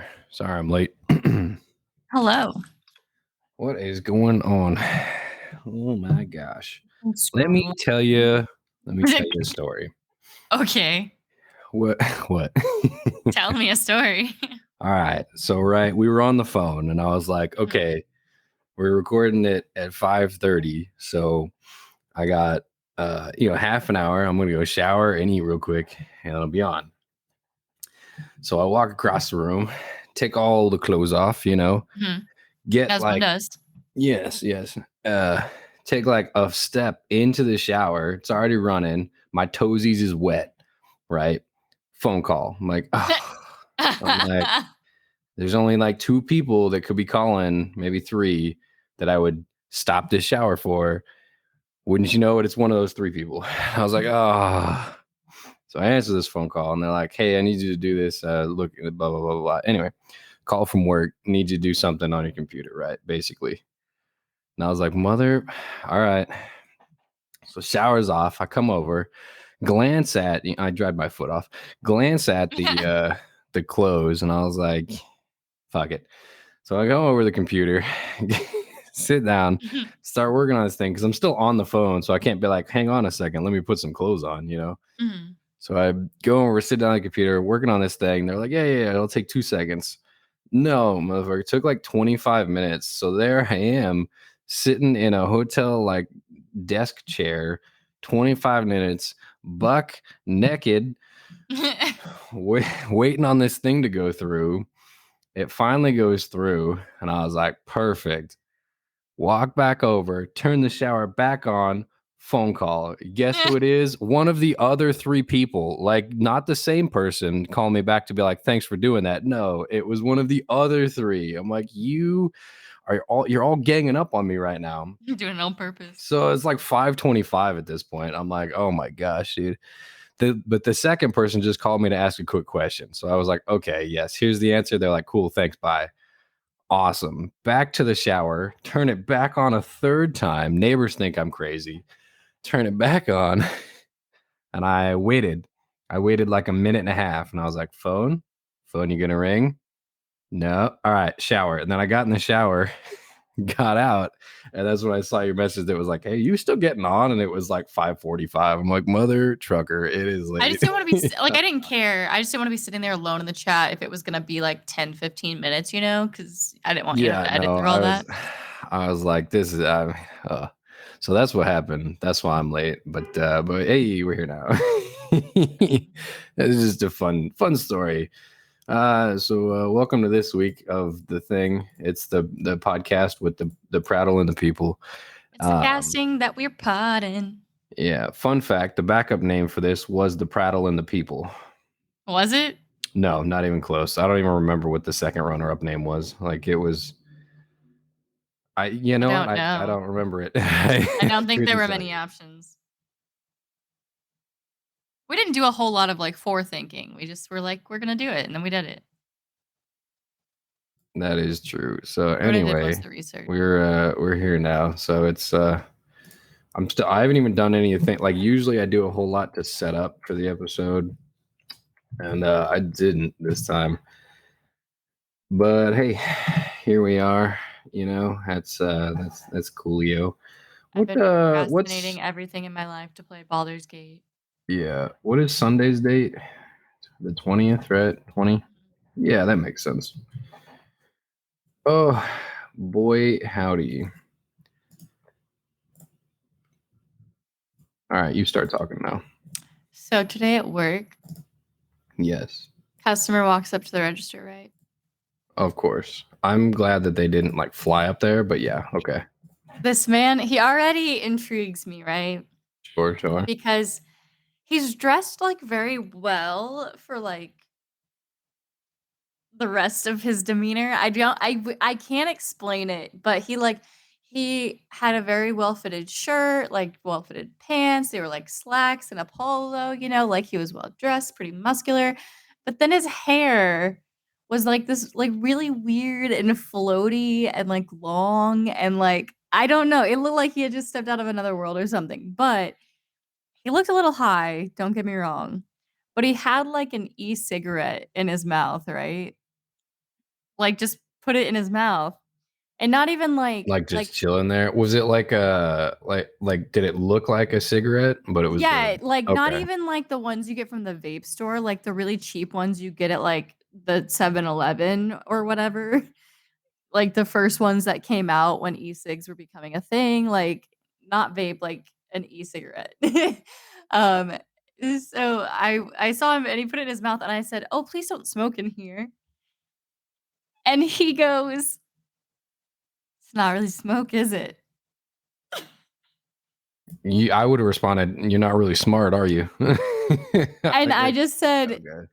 there. Sorry I'm late. Hello. What is going on? Oh my gosh. Let me Scroll. tell you a story. Okay. What what? Tell me a story. All right. So we were on the phone and I was like, okay, we're recording it at 5:30. So I got half an hour. I'm gonna go shower and eat real quick and it'll be on. So I walk across the room, take all the clothes off, Mhm. get As one like does. yes. Take like a step into the shower. It's already running. My toesies is wet, right? Phone call. I'm like, there's only like two people that could be calling, maybe three, that I would stop this shower for. Wouldn't you know it? It's one of those three people. I was like, oh. So I answer this phone call and they're like, hey, I need you to do this. Look, blah, blah, blah, blah. Anyway, call from work, need you to do something on your computer, right? Basically. And I was like, mother, all right. So shower's off. I come over, I dried my foot off, glance at the clothes, and I was like, fuck it. So I go over the computer, sit down, start working on this thing because I'm still on the phone. So I can't be like, hang on a second, let me put some clothes on. Mhm. So I go over, sit down on the computer, working on this thing. They're like, yeah, it'll take 2 seconds. No, motherfucker, it took like 25 minutes. So there I am sitting in a hotel like desk chair, 25 minutes, buck naked, waiting on this thing to go through. It finally goes through, and I was like, perfect. Walk back over, turn the shower back on, phone call. Guess who it is? One of the other three people, like not the same person, called me back to be like, thanks for doing that. No, it was one of the other three. I'm like, you're all ganging up on me right now. You're doing it on purpose. So it's like 5:25 at this point. I'm like, oh my gosh, dude. But the second person just called me to ask a quick question. So I was like, okay, yes, here's the answer. They're like, cool, thanks, bye. Awesome. Back to the shower, turn it back on a third time. Neighbors think I'm crazy. Turn it back on. And I waited. I waited like a minute and a half. And I was like, phone, you gonna ring? No. All right, shower. And then I got in the shower, got out, and that's when I saw your message that was like, hey, you still getting on? And it was like 5:45. I'm like, mother trucker, it is I late. just didn't want to be like, I didn't care. I just didn't want to be sitting there alone in the chat if it was going to be like 10, 15 minutes, because I didn't want you to have Yeah, to edit no, through all that. I was like, this is so that's what happened. That's why I'm late. But hey, we're here now. It's just a fun story. So welcome to this week of the thing. It's the podcast with the prattle and the people. It's the Um, casting that we're potting. yeah, fun fact: the backup name for this was the prattle and the people. Was it? No, not even close. I don't even remember what the second runner-up name was. Like it was. You I know what? don't I know. don't remember it. I don't think there Couldn't were tell many you. options. We didn't do a whole lot of like forethinking. We just were like, we're going to do it. And then we did it. That is true. So Jordan did most of anyway, the research. we're here now. So it's I haven't even done anything. Like usually I do a whole lot to set up for the episode, and I didn't this time. But hey, here we are. That's coolio. I've What been what's procrastinating everything in my life to play Baldur's Gate. yeah, what is Sunday's date? The 20th, right? 20? Yeah, that makes sense. Oh boy, howdy. All right, you start talking now. So today at work, Yes. customer walks up to the register, right? Of course. I'm glad that they didn't like fly up there, but yeah, okay. This man, he already intrigues me, right? Sure. Because he's dressed like very well for like the rest of his demeanor. I can't explain it, but he had a very well-fitted shirt, like well-fitted pants. They were like slacks and a polo, like he was well dressed, pretty muscular. But then his hair was like this like really weird and floaty and like long and like I don't know. It looked like he had just stepped out of another world or something. But he looked a little high, don't get me wrong. But he had like an e-cigarette in his mouth, right? like, just put it in his mouth, and not even Like, like just chilling there? Was it like a did it look like a cigarette, but it was the yeah, like, not okay. even like the ones you get from the vape store, like the really cheap ones you get at, like, the 7-Eleven or whatever, like the first ones that came out when e-cigs were becoming a thing, like, not vape, like an e-cigarette. Um, so I saw him and he put it in his mouth and I said, "Oh, please don't smoke in here." And he goes, "It's not really smoke, is it?" I would have responded, "You're not really smart, are you?" And Like, I just said, okay.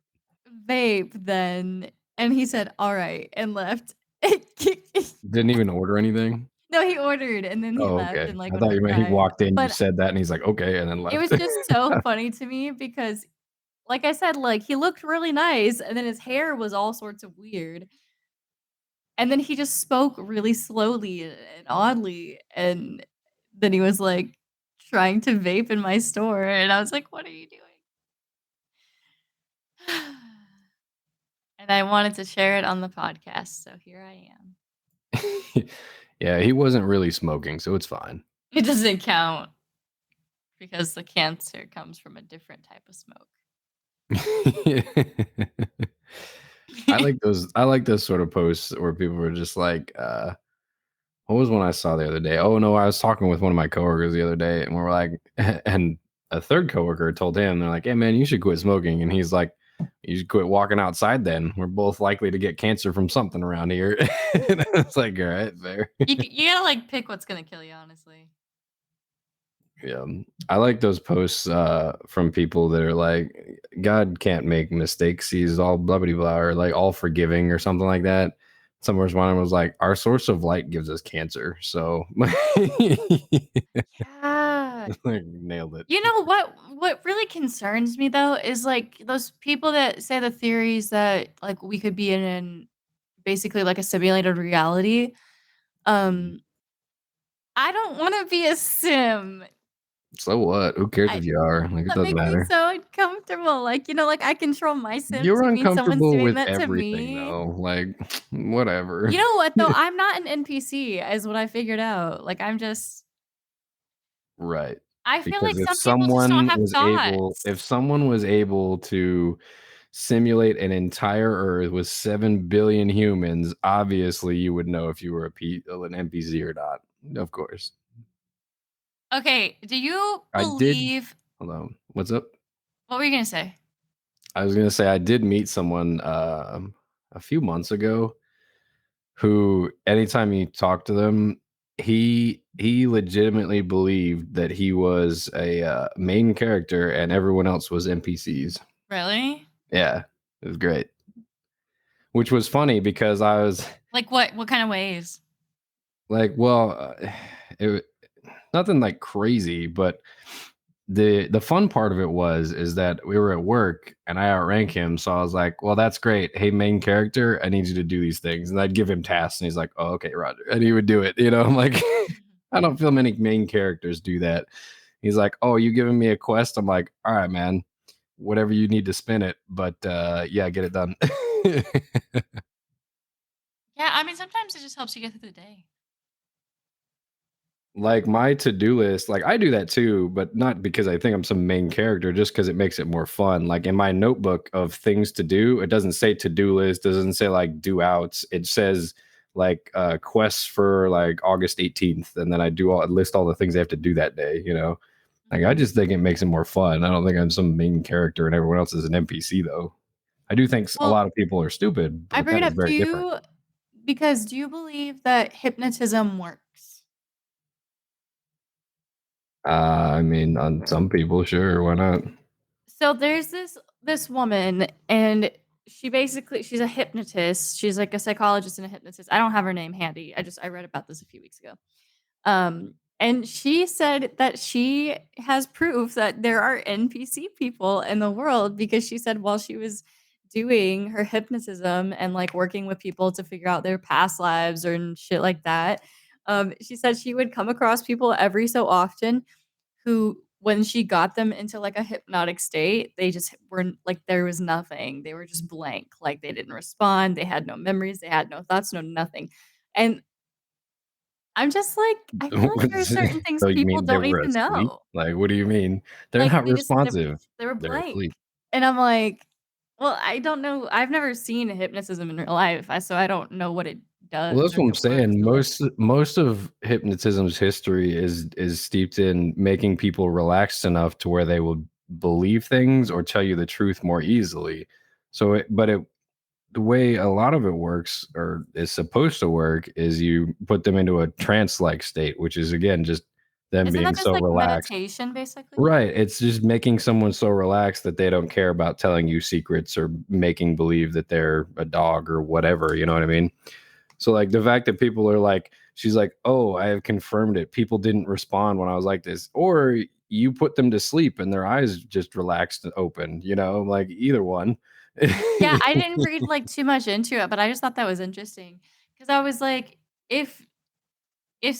"Vape then." And he said, "Alright," and left. Didn't even order anything? No, he ordered and then he Oh, left okay. and, like, I went thought you meant he outside. walked in, you But said that, and he's like, "Okay," and then it left. was just so funny to me because, like I said, like, he looked really nice and then his hair was all sorts of weird. And then he just spoke really slowly and oddly, and then he was, like, trying to vape in my store, and I was like, "What are you doing?" And I wanted to share it on the podcast, so here I am. Yeah, he wasn't really smoking, so it's fine. It doesn't count because the cancer comes from a different type of smoke. I like those sort of posts where people were just like, what was one I saw the other day? Oh no, I was talking with one of my coworkers the other day, and we are like, and a third coworker told him, they're like, "Hey man, you should quit smoking," and he's like, "You should quit walking outside. Then we're both likely to get cancer from something around here." And it's like, all right, fair. You gotta, like, pick what's gonna kill you, honestly. Yeah, I like those posts from people that are like, God can't make mistakes. He's all blah blah blah, or like all forgiving, or something like that. Somewhere's one was like, our source of light gives us cancer, so Yeah. like, nailed it. You know what really concerns me though is like those people that say the theories that like we could be in basically like a simulated reality. Um I don't want to be a sim. So what? Who cares I if you are? Like, it That doesn't makes me matter. so uncomfortable. Like, like I control my sim You're to mean someone's uncomfortable doing with that to everything, me. though. Like, whatever. You know what though? I'm not an NPC is what I figured out. Like I'm just Right. I feel like Because some people just don't have if thoughts. someone was able to simulate an entire Earth with 7 billion humans, obviously you would know if you were an NPC or not. Of course. Okay, do you I did. believe Hold on. What's up? what were you gonna say? I was gonna say I did meet someone a few months ago who, anytime you talk to them, he legitimately believed that he was a main character and everyone else was NPCs. Really? Yeah, it was great. Which was funny because I was Like what kind of ways? like, well, it nothing like crazy, but the fun part of it is that we were at work and I outrank him, so I was like, "Well, that's great. Hey, main character, I need you to do these things." And I'd give him tasks, and he's like, "Oh, okay, Roger," and he would do it. I'm like, I don't feel many main characters do that. He's like, "Oh, you giving me a quest?" I'm like, "All right, man, whatever you need to spin it, but yeah, get it done." Yeah, I mean, sometimes it just helps you get through the day. Like, my to-do list, like, I do that too, but not because I think I'm some main character, just because it makes it more fun. Like, in my notebook of things to do, it doesn't say to-do list, doesn't say, like, do outs. It says, like, quests for, like, August 18th, and then I list all the things I have to do that day? Like, I Mhm. just think it makes it more fun. I don't think I'm some main character and everyone else is an NPC, though. I do think a Well, lot of people are stupid, I but bring that it is up to very different. you because do you believe that hypnotism works? I mean, on some people, sure, why not? So there's this woman and she's a hypnotist. She's like a psychologist and a hypnotist. I don't have her name handy. I read about this a few weeks ago. And she said that she has proof that there are NPC people in the world because she said while she was doing her hypnotism and like working with people to figure out their past lives or and shit like that, she said she would come across people every so often who when she got them into, like, a hypnotic state, they just weren't like, there was nothing. They were just blank, like, they didn't respond, they had no memories, they had no thoughts, no nothing, and I'm just like, I feel like there are certain things So you people mean they don't need were to asleep? know. Like, what do you mean? They're Like, not responsive. they were They're blank, asleep. and I'm like, "Well, I don't know." I've never seen hypnotism in real life, so I don't know what it Well, does that's or what if I'm it works saying. or what. Most of hypnotism's history is steeped in making people relaxed enough to where they will believe things or tell you the truth more easily. So, the way a lot of it works or is supposed to work is you put them into a trance-like state, which is again just them Isn't being that just so like relaxed. meditation, basically? Right. It's just making someone so relaxed that they don't care about telling you secrets or making believe that they're a dog or whatever. You know what I mean? So like the fact that people are like, she's like, oh, I have confirmed it. People didn't respond when I was like this, or you put them to sleep and their eyes just relaxed and open. You know, like either one. Yeah, I didn't read, like, too much into it, but I just thought that was interesting because I was like, if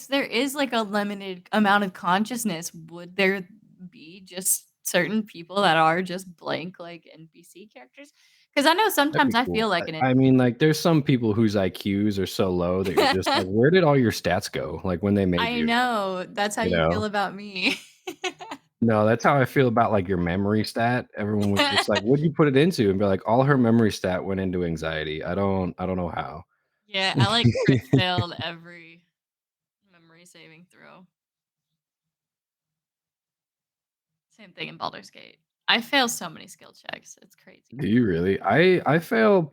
there is, like, a limited amount of consciousness, would there be just certain people that are just blank, like, NPC characters? Because I know That'd sometimes be I cool. feel like an I NPC. mean, like, there's some people whose IQs are so low that you're just like, where did all your stats go? Like when they made I you, know, that's how you you feel know? about me. No, that's how I feel about like your memory stat. Everyone was just like, "What'd you put it into?" And be like, "All her memory stat went into anxiety." I don't know how. Yeah, I, like, crit failed every memory saving throw. Same thing in Baldur's Gate. I fail so many skill checks, it's crazy. Do you really? I fail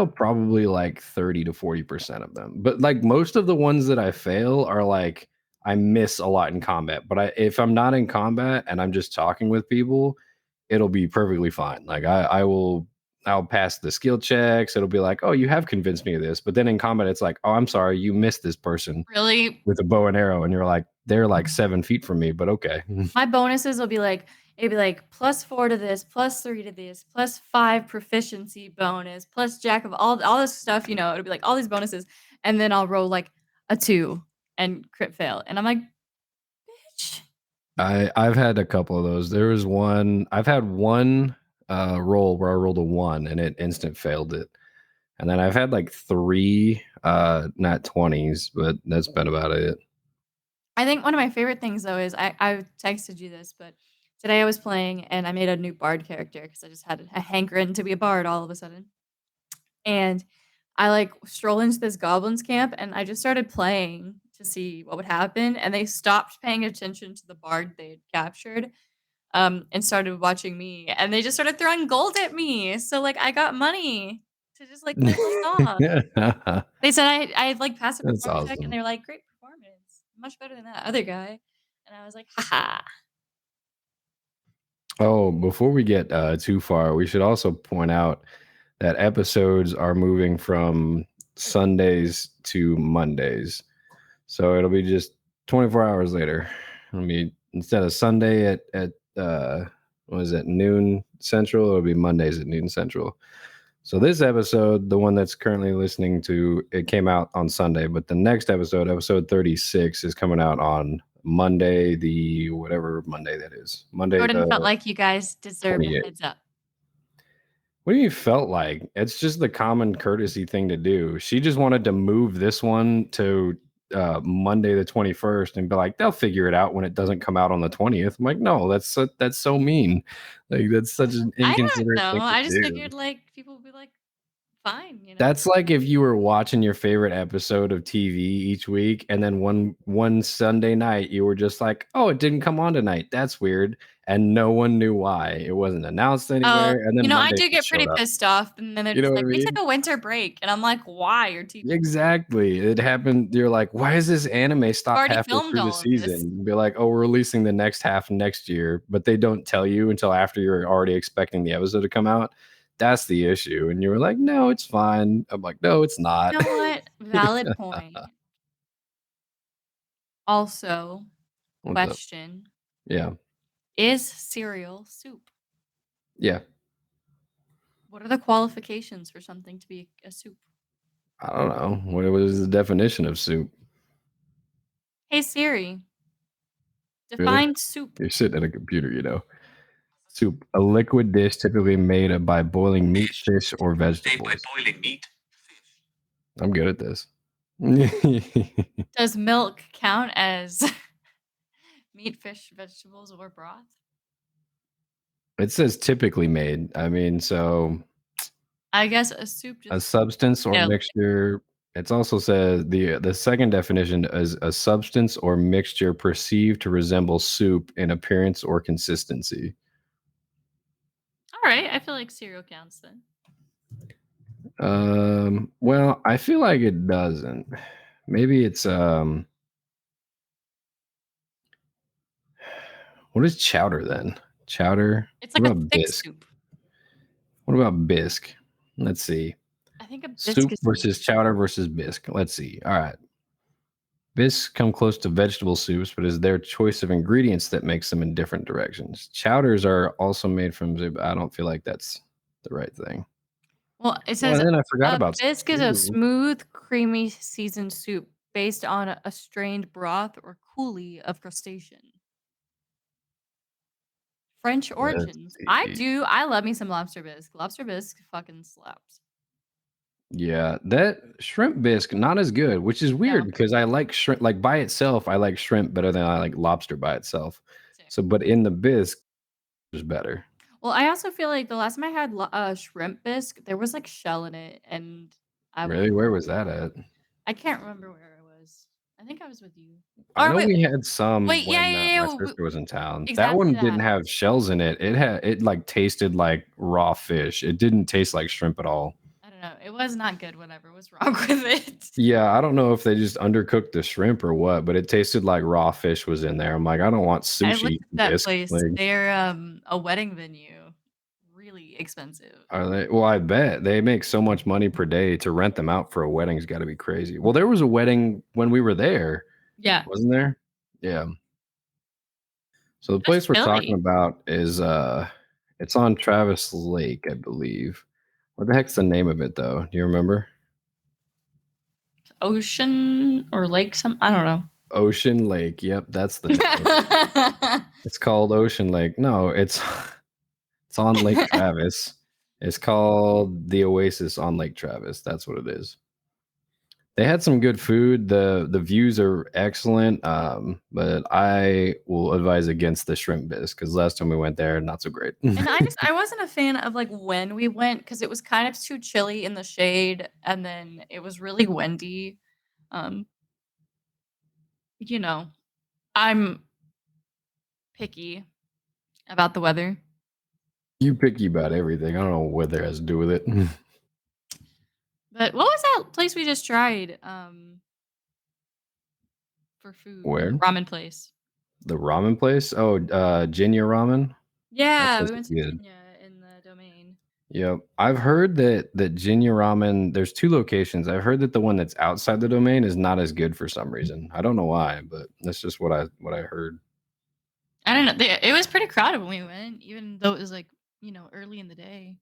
probably like 30 to 40% of them. But like most of the ones that I fail are like I miss a lot in combat. But if I'm not in combat and I'm just talking with people, it'll be perfectly fine. Like I'll pass the skill checks. It'll be like, "Oh, you have convinced me of this." But then in combat it's like, "Oh, I'm sorry, you missed this person Really, with a bow and arrow." And you're like, "They're like 7 feet from me, but okay." my bonuses will be like it'd be like +4 to this, +3 to this, +5 proficiency bonus, plus jack of all this stuff, it'll be like all these bonuses, and then I'll roll like a 2 and crit fail, and I'm like, "Bitch." I've had a couple of those. There was one I've had one roll where I rolled a 1 and it instant failed it. And then I've had like 3 not 20s, but that's been about it. I think one of my favorite things though is I texted you this, but today I was playing and I made a new bard character because I just had a hankering to be a bard all of a sudden. And I, like, stroll into this goblins camp, and I just started playing to see what would happen, and they stopped paying attention to the bard they had captured, and started watching me, and they just started throwing gold at me, so, like, I got money to just, like, finish this off. They said I had, like, passed a That's performance check, and awesome. they were like, "Great performance, much better than that other guy," and I was like, "Ha ha." Oh, before we get too far, we should also point out that episodes are moving from Sundays to Mondays. So it'll be just 24 hours later. I mean, instead of Sunday at what is it, noon central, it'll be Mondays at noon central. So this episode, the one that's currently listening to, it came out on Sunday, but the next episode, episode 36, is coming out on Monday, the whatever Monday that is. Monday Jordan felt the like you guys deserved a 28th. heads up. What do you felt like? It's just the common courtesy thing to do. She just wanted to move this one to Monday the 21st and be like, they'll figure it out when it doesn't come out on the 20th. I'm like, no, that's so mean. Like that's such an I don't inconsiderate know, thing to I just do. figured, like, people would be like, "Fine." That's like if you were watching your favorite episode of TV each week, and then one Sunday night you were just like, "Oh, it didn't come on tonight. That's weird," and no one knew why. It wasn't announced Oh, anywhere, and then I Monday do just get showed pretty up. pissed off, and then they're You know just what I like, "We took mean? a winter break," and I'm like, "Why? Your TV Exactly. It happened. You're like, why is this anime We've stopped already halfway filmed through the all of this." season? Be like, oh, we're releasing the next half next year, but they don't tell you until after you're already expecting the episode to come out. That's the issue. And you were like, no, it's fine. I'm like, no, it's You not. know what? Valid point. Also, What's up? question, Yeah. is cereal soup? Yeah. What are the qualifications for something to be a soup? I don't know. What was the definition of soup? Hey Siri, Really? Define soup. You're sitting at a computer, you know. Soup, a liquid dish typically made by boiling meat, Dish fish, or typically made by vegetables. boiling meat, fish. I'm good at this. Does milk count as meat, fish, vegetables, or broth? It says typically made. I mean, so I guess a soup a just substance or yeah, mixture. It also says the second definition is a substance or mixture perceived to resemble soup in appearance or consistency. alright, I feel like cereal counts then. Well, I feel like it doesn't. Maybe it's what is chowder then? Chowder. It's What like a about thick bisque? soup. What about bisque? Let's see. I think a bisque Soup is versus chowder versus bisque. Let's see. All right. Bisques come close to vegetable soups, but it's their choice of ingredients that makes them in different directions. Chowders are also made from soup. I don't feel like that's the right thing. well, it Well, says and then I forgot a about bisque is a stew. smooth, creamy, seasoned soup based on a strained broth or coulis of crustacean. French Let's origins. see. I love me some lobster bisque. Lobster bisque fucking slaps. Yeah, that shrimp bisque not as good, which is No, weird because I like shrimp like by itself. I like shrimp better than I like lobster by itself. same. So, but in the bisque, is better. Well, I also feel like the last time I had shrimp bisque, there was like shell in it, and I was Really, where was that at? I can't remember where I was. I think I was with you. I Or know wait, we had some wait, yeah, when yeah, my yeah. sister was in town. That Exactly one didn't that. have shells in it. It like tasted like raw fish. It didn't taste like shrimp at all. I don't know. It was not good. Whatever was wrong with it. Yeah, I don't know if they just undercooked the shrimp or what, but it tasted like raw fish was in there. I'm like, I don't want I looked sushi at that bisque. place. Like, They're a wedding venue. Really expensive. are they? Well, I bet they make so much money per day to rent them out for a wedding's got to be crazy. Well, there was a wedding when we were there, Yeah. wasn't there? Yeah. So the It was place we're talking chilly. about is it's on Travis Lake, I believe. What the heck's the name of it though? Do you remember? Ocean or lake some I don't know. Ocean Lake. Yep, that's the name. It's called Ocean Lake. No, it's it's on Lake Travis. It's called the Oasis on Lake Travis. That's what it is. They had some good food. The views are excellent. But I will advise against the shrimp bisque because last time we went there, not so great. And I wasn't a fan of, like, when we went because it was kind of too chilly in the shade, and then it was really windy. Um, you know, I'm picky about the weather. You picky about everything. I don't know what that has to do with it. But what was that place we just tried, for food? The Where? ramen place. The ramen place? Oh, Jinya Ramen? That Yeah, place we is went to good. Jinya in the Domain. Yep. I've heard that Jinya Ramen, there's 2 locations. I've heard that the one that's outside the domain is not as good for some reason. I don't know why, but that's just what I heard. I don't know, it was pretty crowded when we went, even though it was, like, early in the day.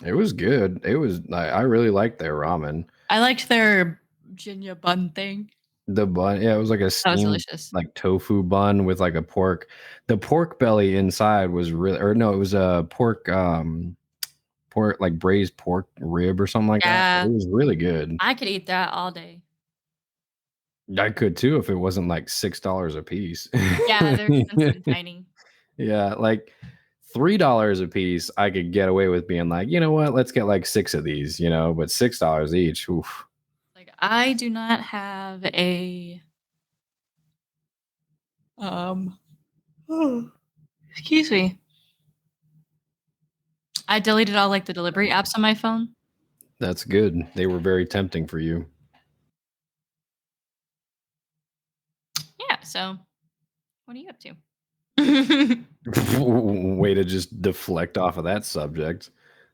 It was good. It was I really liked their ramen. I liked their Jinya bun thing. The bun, yeah, it was like a That was steamed delicious. like tofu bun with like a pork. The pork belly inside was really or no, it was a pork like braised pork rib or something like that. It Yeah, was really good. I could eat that all day. I could too if it wasn't like $6 a piece. Yeah, they're expensive and tiny. Yeah, like $3 a piece, I could get away with being like, you know what, let's get like 6 of these, but $6 each. Oof. Like, I do not have a, um excuse me. I deleted all, like, the delivery apps on my phone. That's good. They were very tempting for you. Yeah, so what are you up to? Way to just deflect off of that subject.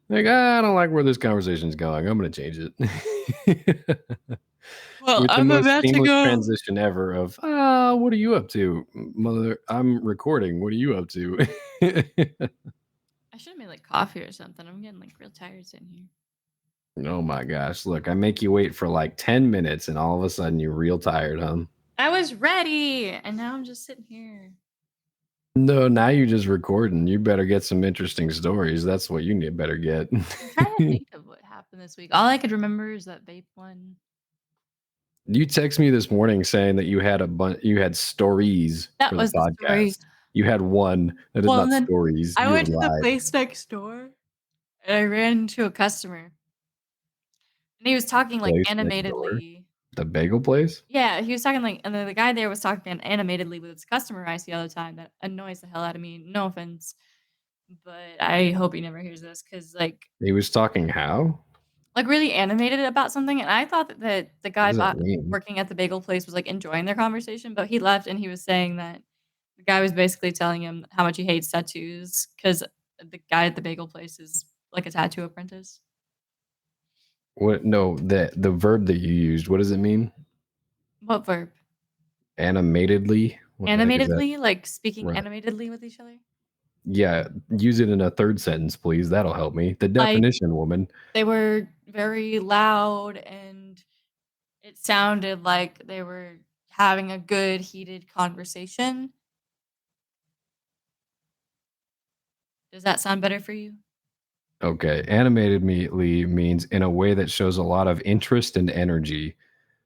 Like, "Ah, I don't like where this conversation is going. I'm going to change it." Well, With the I'm most about to seamless go transition ever of, what are you up to? Mother, I'm recording. What are you up to? I should have made, like, coffee or something. I'm getting, like, real tired sitting here. Oh my gosh. Look, I make you wait for like 10 minutes and all of a sudden you're real tired, huh? I was ready, and now I'm just sitting here. No, now you're just recording. You better get some interesting stories. That's what you need better get. I'm trying to think of what happened this week. All I could remember is that vape one. You text me this morning saying that you had stories That for the was the story. podcast. You had one. That is Well, not and then stories. I You went to the lied. place next door and I ran into a customer and he was talking like Place next door. animatedly. The bagel place? Yeah, he was talking like, and then the guy there was talking animatedly with his customer I see all the time that annoys the hell out of me. No offense, but I hope he never hears this because He was talking how? really animated about something. And I thought that the What guy does that mean? working at the bagel place was like enjoying their conversation, but he left and he was saying that the guy was basically telling him how much he hates tattoos because the guy at the bagel place is like a tattoo apprentice. What no, the verb that you used, what does it mean? What verb? Animatedly? What the heck is that? Animatedly, like speaking Right. animatedly with each other? Yeah, use it in a third sentence, please. That'll help me. The Like definition, woman. they were very loud and it sounded like they were having a good heated conversation. Does that sound better for you? Okay. Animatedly means in a way that shows a lot of interest and energy.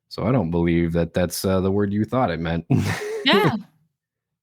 So I don't believe that that's the word you thought it meant. Yeah.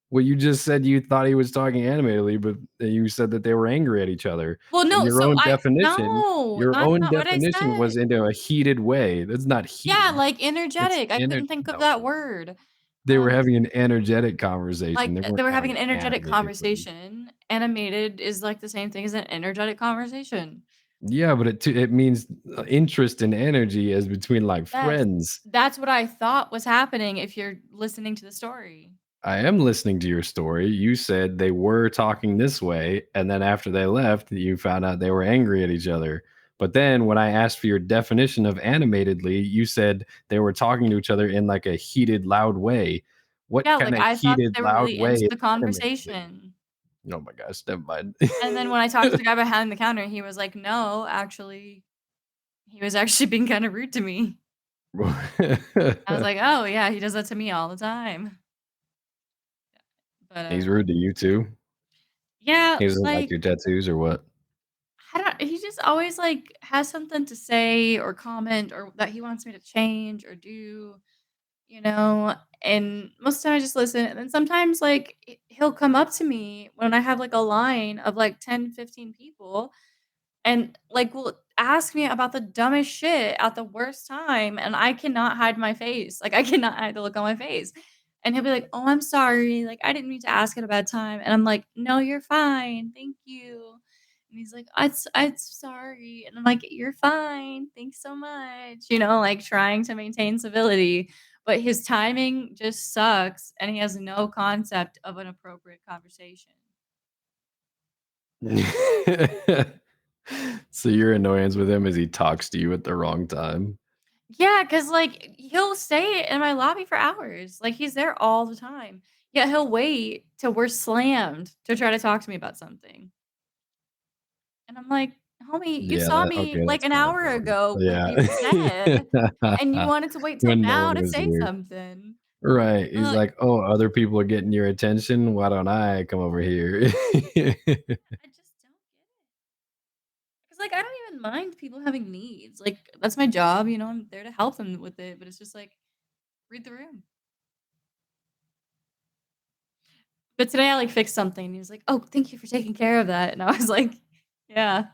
Well, you just said you thought he was talking animatedly, but you said that they were angry at each other. Well, And no, so I no, your that's own not what I definition was said. into a heated way. That's not Yeah, heated. like It's energetic. I couldn't think of no. that word. They were Um, having an energetic conversation. like They they weren't were having having an energetic animatedly. conversation. Animated is like the same thing as an energetic conversation. Yeah, but it means interest and energy as between like Yes. friends. That's what I thought was happening if you're listening to the story. I am listening to your story. You said they were talking this way, and then after they left, you found out they were angry at each other. But then when I asked for your definition of animatedly, you said they were talking to each other in like a heated, loud way. What Yeah, kind like of I thought that heated, they were loud really way into is the animatedly? conversation. Oh my gosh, never mind. And then when I talked to the guy behind the counter, he was like, "No, actually, he was actually being kind of rude to me." I was like, "Oh, yeah, he does that to me all the time." But, He's rude to you too. yeah, He doesn't like like, your tattoos or what? I don't he just always, like, has something to say or comment or that he wants me to change or do, you know, and most of the time I just listen, and then sometimes, like, he'll come up to me when I have, like, a line of, like, 10, 15 people and, like, will ask me about the dumbest shit at the worst time, and I cannot hide my face. Like, I cannot hide the look on my face. And he'll be like, "Oh, I'm sorry. Like, I didn't mean to ask at a bad time." And I'm like, "No, you're fine. Thank you." And he's like, "I'm sorry." And I'm like, "You're fine. Thanks so much." Like trying to maintain civility. But his timing just sucks, and he has no concept of an appropriate conversation. So your annoyance with him is he talks to you at the wrong time. Yeah, cause like, he'll stay in my lobby for hours, like, he's there all the time, yet he'll wait till we're slammed to try to talk to me about something, and I'm like, "Homie, you Yeah, saw that me, okay, like, that's an kind of hour annoying. ago when we were dead, Yeah. and you wanted to wait till When no now one to was say here. something." Right, I'm he's like, like, "Oh, other people are getting your attention, why don't I come over here?" I just don't get it. 'Cause, like, I don't even mind people having needs, like, that's my job, I'm there to help them with it, but it's just like, read the room. But today I, like, fixed something, and he was like, "Oh, thank you for taking care of that," and I was like, "Yeah."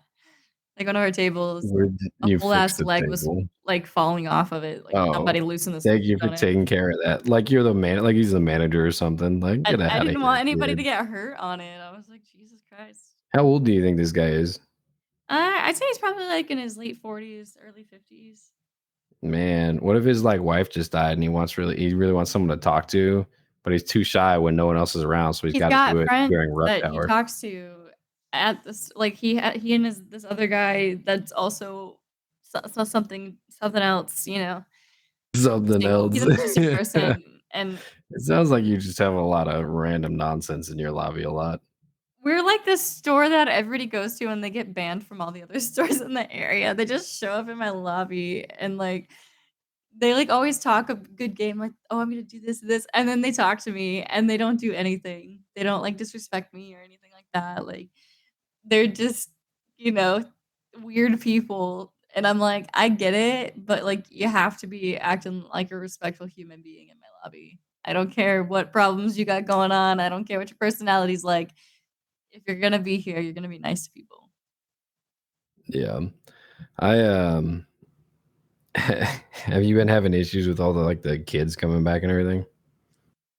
Like, one of our tables, Where did a you whole fix ass the leg was, table? like, falling off of it, like, Oh, somebody loosened the thank screws you for on it. taking care of that. Like, you're the man like, he's the manager or something, like, I "Get I outta didn't here, want anybody to kid." get hurt on it. I was like, "Jesus Christ." How old do you think this guy is? I'd say he's probably, like, in his late 40s, early 50s. Man, what if his, like, wife just died and he really wants someone to talk to, but he's too shy when no one else is around, so he's He's gotta do got it friends during rush that he hour. talks to at this like, he and this other guy that's also something else, Something interesting. else. He's an interesting person, and It sounds like you just have a lot of random nonsense in your lobby a lot. we're like this store that everybody goes to and they get banned from all the other stores in the area. They just show up in my lobby and, like, They, like, always talk a good game, like, "Oh, I'm gonna do this, this," and then they talk to me, and they don't do anything. They don't, like, disrespect me or anything like that, like, they're just, you know, weird people, and I'm like, "I get it, but, like, you have to be acting like a respectful human being in my lobby. I don't care what problems you got going on, I don't care what your personality's like. If you're gonna be here, you're gonna be nice to people." Yeah. I have you been having issues with all the like the kids coming back and everything?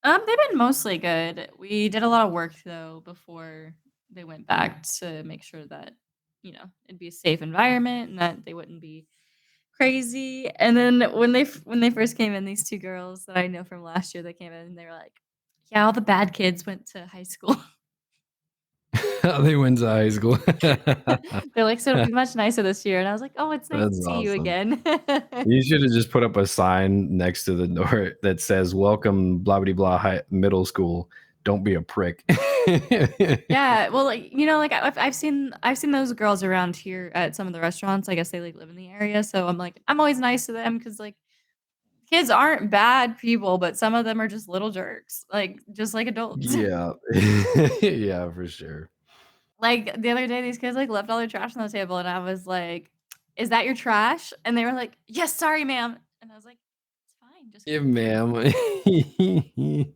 They've been mostly good. We did a lot of work though before they went back to make sure that, it'd be a safe environment and that they wouldn't be crazy. And then when they first came in, these two girls that I know from last year, they came in and they were like, "Yeah, all the bad kids went to high school." They went to high school. They're like, "So it'll be much nicer this year." And I was like, "Oh, it's nice to That's see you awesome. again." You should have just put up a sign next to the door that says "Welcome, blah blah blah, middle school. Don't be a prick." Yeah, well, like, like I've seen those girls around here at some of the restaurants. I guess they like live in the area, so I'm like I'm always nice to them because like kids aren't bad people, but some of them are just little jerks, like just like adults. Yeah, yeah, for sure. Like the other day, these kids like left all their trash on the table, and I was like, "Is that your trash?" And they were like, "Yes, sorry, ma'am." And I was like, "It's fine, just Yeah, clean it." ma'am.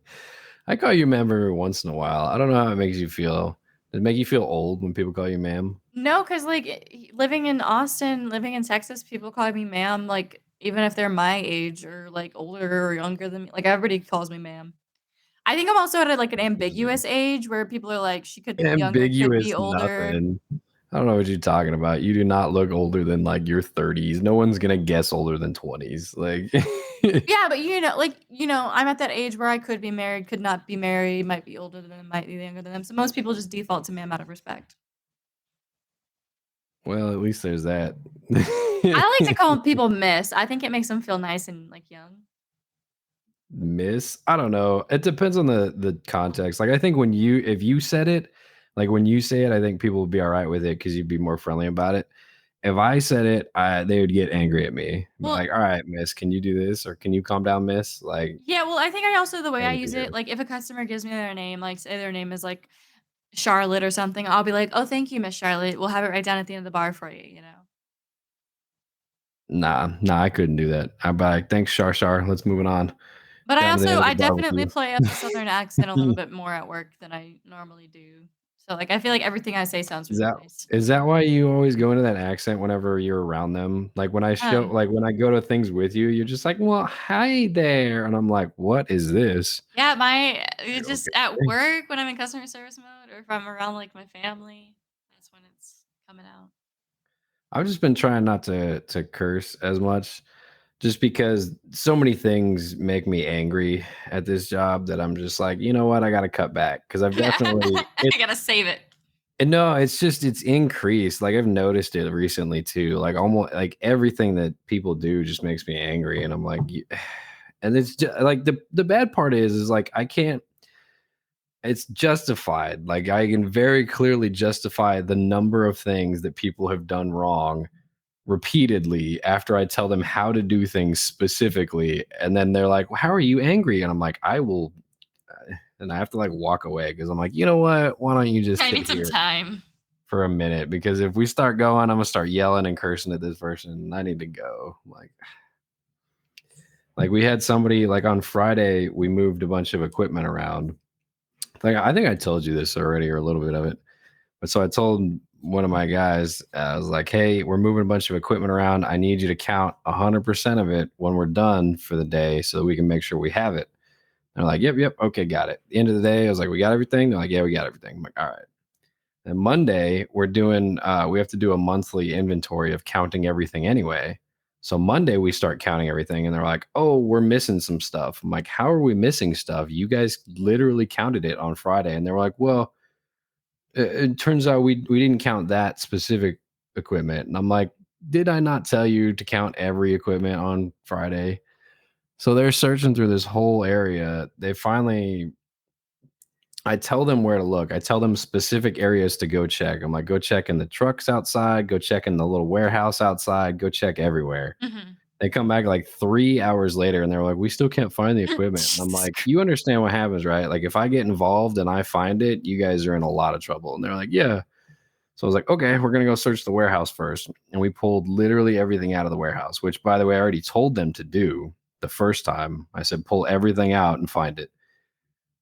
I call you ma'am every once in a while. I don't know how it makes you feel. Does it make you feel old when people call you ma'am? No, because like living in Austin, living in Texas, people call me ma'am, like even if they're my age or like older or younger than me, like everybody calls me ma'am. I think I'm also at like an Interesting. ambiguous age where people are like, she could be younger, could Ambiguous be older. nothing. I don't know what you're talking about. You do not look older than like your 30s. No one's gonna guess older than 20s. Like, Yeah, but I'm at that age where I could be married, could not be married, might be older than them, might be younger than them. So most people just default to ma'am out of respect. well, at least there's that. I like to call people miss. I think it makes them feel nice and like young. Miss? I don't know. It depends on the context. Like I think when you if you said it, like when you say it, I think people would be all right with it because you'd be more friendly about it. If I said it, they would get angry at me. Well, Like, all right, miss, can you do this? Or can you calm down, miss? Like, yeah, well, I think I also the way I thank use it, you. like if a customer gives me their name, like say their name is like Charlotte or something, I'll be like, "Oh, thank you, Miss Charlotte. We'll have it right down at the end of the bar for you," you know? Nah, I couldn't do that. I'd be like, thanks, Shar Shar. Let's moving on. But Down to the end of the I definitely barbecue. play up the Southern accent a little bit more at work than I normally do. So, like, I feel like everything I say sounds Is really that nice. is that why you always go into that accent whenever you're around them? Um, Like when I go to things with you, you're just like, "Well, hi there." And I'm like, "What is this?" yeah, Like, it's just at okay. work when I'm in customer service mode or if I'm around, like, my family, that's when it's coming out. I've just been trying not to curse as much just because so many things make me angry at this job that I'm just like, "You know what? I gotta cut back because 'cause I've definitely I gotta save it. and no, it's just it's increased. Like I've noticed it recently too. Like almost like everything that people do just makes me angry, and I'm like, and it's just, like the bad part is like I can't. It's justified. Like I can very clearly justify the number of things that people have done wrong repeatedly after I tell them how to do things specifically, and then they're like, well, "How are you angry?" And I'm like, "I will." And I have to like walk away because I'm like, you know what? Why don't you just I sit need some here time. for a minute because if we start going, I'm gonna start yelling and cursing at this person. And I need to go. Like we had somebody like on Friday, we moved a bunch of equipment around. Like I think I told you this already or a little bit of it. But so I told one of my guys, I was like, "Hey, we're moving a bunch of equipment around. I need you to count 100% of it when we're done for the day, so that we can make sure we have it." And they're like, "Yep, yep, okay, got it." At the end of the day, I was like, "We got everything?" They're like, "Yeah, we got everything." I'm like, "All right." And Monday, we have to do a monthly inventory of counting everything anyway. So Monday, we start counting everything, and they're like, "Oh, we're missing some stuff." I'm like, "How are we missing stuff? You guys literally counted it on Friday." And they were like, "Well, it turns out we didn't count that specific equipment." And I'm like, "Did I not tell you to count every equipment on Friday?" So they're searching through this whole area. I tell them where to look. I tell them specific areas to go check. I'm like, go check in the trucks outside, go check in the little warehouse outside, go check everywhere. Mhm. They come back like 3 hours later and they're like, "We still can't find the equipment." And I'm Jesus like, Christ. "You understand what happens, right? Like, if I get involved and I find it, you guys are in a lot of trouble." And they're like, "Yeah." So I was like, "Okay, we're gonna go search the warehouse first." And we pulled literally everything out of the warehouse, which, by the way, I already told them to do the first time. I said, "Pull everything out and find it."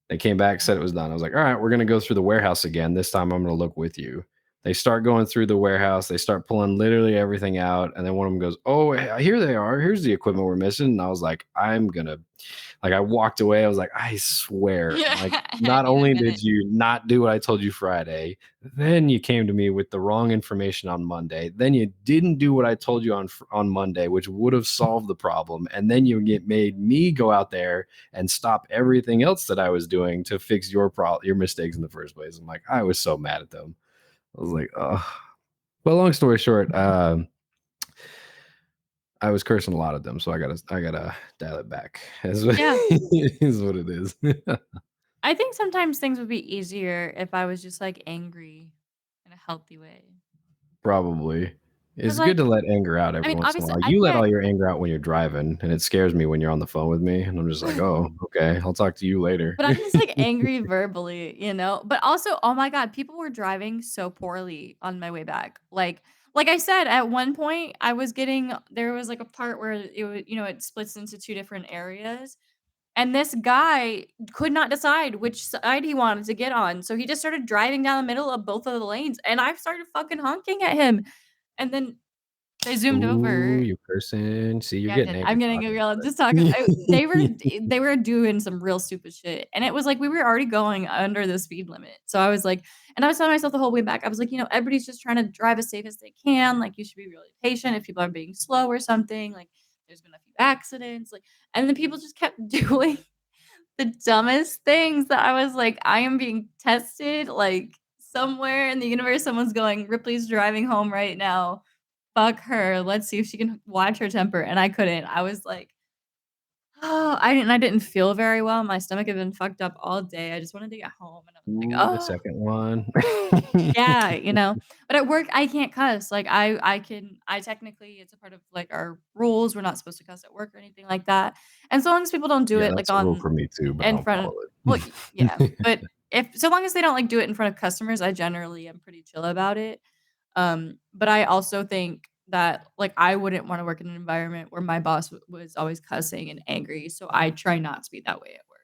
They came back, said it was done. I was like, "All right, we're gonna go through the warehouse again. This time I'm gonna look with you." They start going through the warehouse. They start pulling literally everything out, and then one of them goes, "Oh, here they are. Here's the equipment we're missing." And I was like, "I'm gonna," like, I walked away. I was like, "I swear." I'm like, I "Not need a only did minute. you not do what I told you Friday, then you came to me with the wrong information on Monday. Then you didn't do what I told you on Monday, which would have solved the problem. And then you made me go out there and stop everything else that I was doing to fix your mistakes in the first place." I'm like, I was so mad at them. I was like, "Oh." But long story short, I was cursing a lot at them, so I gotta dial it back. Is what Yeah. is what it is. I think sometimes things would be easier if I was just, like, angry in a healthy way. Probably. Cause It's good like, to let anger out I every mean, once in a obviously, while. I You let get all your anger out when you're driving, and it scares me when you're on the phone with me, and I'm just like, "Oh, okay. I'll talk to you later." but I'm just, like, angry verbally, you know? But also, oh my god, people were driving so poorly on my way back. Like I said, at one point, I was getting there was, like, a part where it would it splits into 2 different areas, and this guy could not decide which side he wanted to get on, so he just started driving down the middle of both of the lanes, and I started fucking honking at him, and then they zoomed Ooh, over. you cursing. See, you're Yeah, I getting did. angry I'm getting a talking real I'm about just talking it. they were doing some real stupid shit, and it was like we were already going under the speed limit. So I was like and I was telling myself the whole way back, I was like, everybody's just trying to drive as safe as they can, like, you should be really patient if people are being slow or something, like, there's been a few accidents, like and then people just kept doing the dumbest things that I was like, "I am being tested, like, somewhere in the universe, someone's going, 'Ripley's driving home right now. Fuck her. Let's see if she can watch her temper,'" and I couldn't. I was like, "Oh," I didn't feel very well. My stomach had been fucked up all day. I just wanted to get home, and I was like, Ooh, the "Oh." second one. Yeah, but at work, I can't cuss, like, I technically it's a part of, like, our rules, we're not supposed to cuss at work or anything like that, and so long as people don't do Yeah, it, like, that's a rule on for me too, but I in don't front of follow well, yeah, it. but if so long as they don't, like, do it in front of customers, I generally am pretty chill about it, but I also think that, like, I wouldn't wanna work in an environment where my boss was always cussing and angry, so I try not to be that way at work.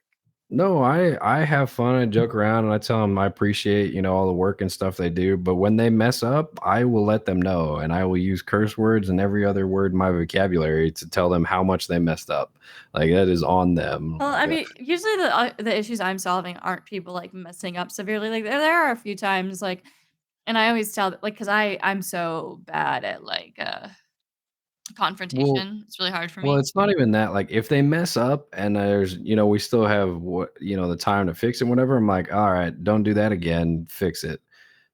No, I have fun and joke around, and I tell them I appreciate, all the work and stuff they do, but when they mess up, I will let them know, and I will use curse words and every other word in my vocabulary to tell them how much they messed up. Like, that is on them. Well, I Like, mean, usually the issues I'm solving aren't people, like, messing up severely, like, there are a few times, like and I always tell like, because I'm so bad at, like, well confrontation, it's really hard for well, me. it's not even that, like, if they mess up and there's we still have the time to fix it, whatever, I'm like, "Alright, don't do that again, fix it."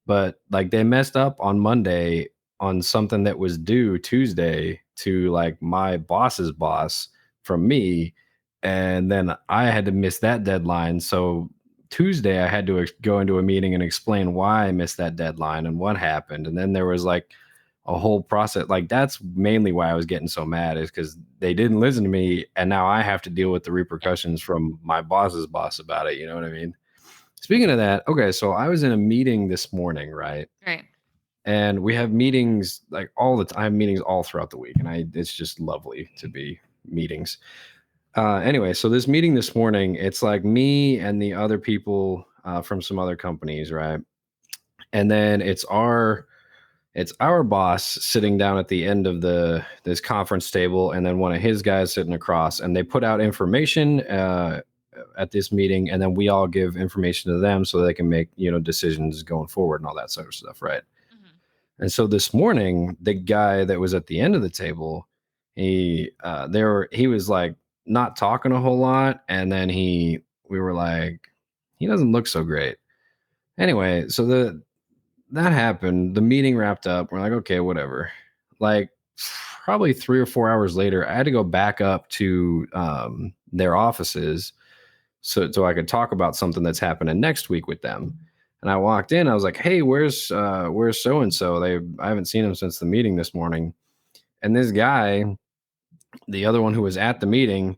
But, like, they messed up on Monday on something that was due Tuesday to, like, my boss's boss from me, and then I had to miss that deadline, so Tuesday, I had to go into a meeting and explain why I missed that deadline and what happened, and then there was, like, a whole process like, that's mainly why I was getting so mad is because they didn't listen to me, and now I have to deal with the Yeah, repercussions from my boss's boss about it, you know what I mean? Speaking of that, okay, so I was in a meeting this morning, right? great. And we have meetings like all the time, meetings all throughout the week, and it's just lovely to be meetings. Anyway, so this meeting this morning, it's like me and the other people from some other companies, right? And then it's our boss sitting down at the end of this conference table, and then one of his guys sitting across, and they put out information at this meeting, and then we all give information to them so they can make decisions going forward and all that sort of stuff, right? Mhm. And so this morning, the guy that was at the end of the table, he was like not talking a whole lot, and then we were like, he doesn't look so great. Anyway, so that happened. The meeting wrapped up. We're like, okay, whatever. Like probably 3 or 4 hours later, I had to go back up to their offices so I could talk about something that's happening next week with them. And I walked in. I was like, "Hey, where's so and so? I haven't seen him since the meeting this morning." And this guy The other one who was at the meeting,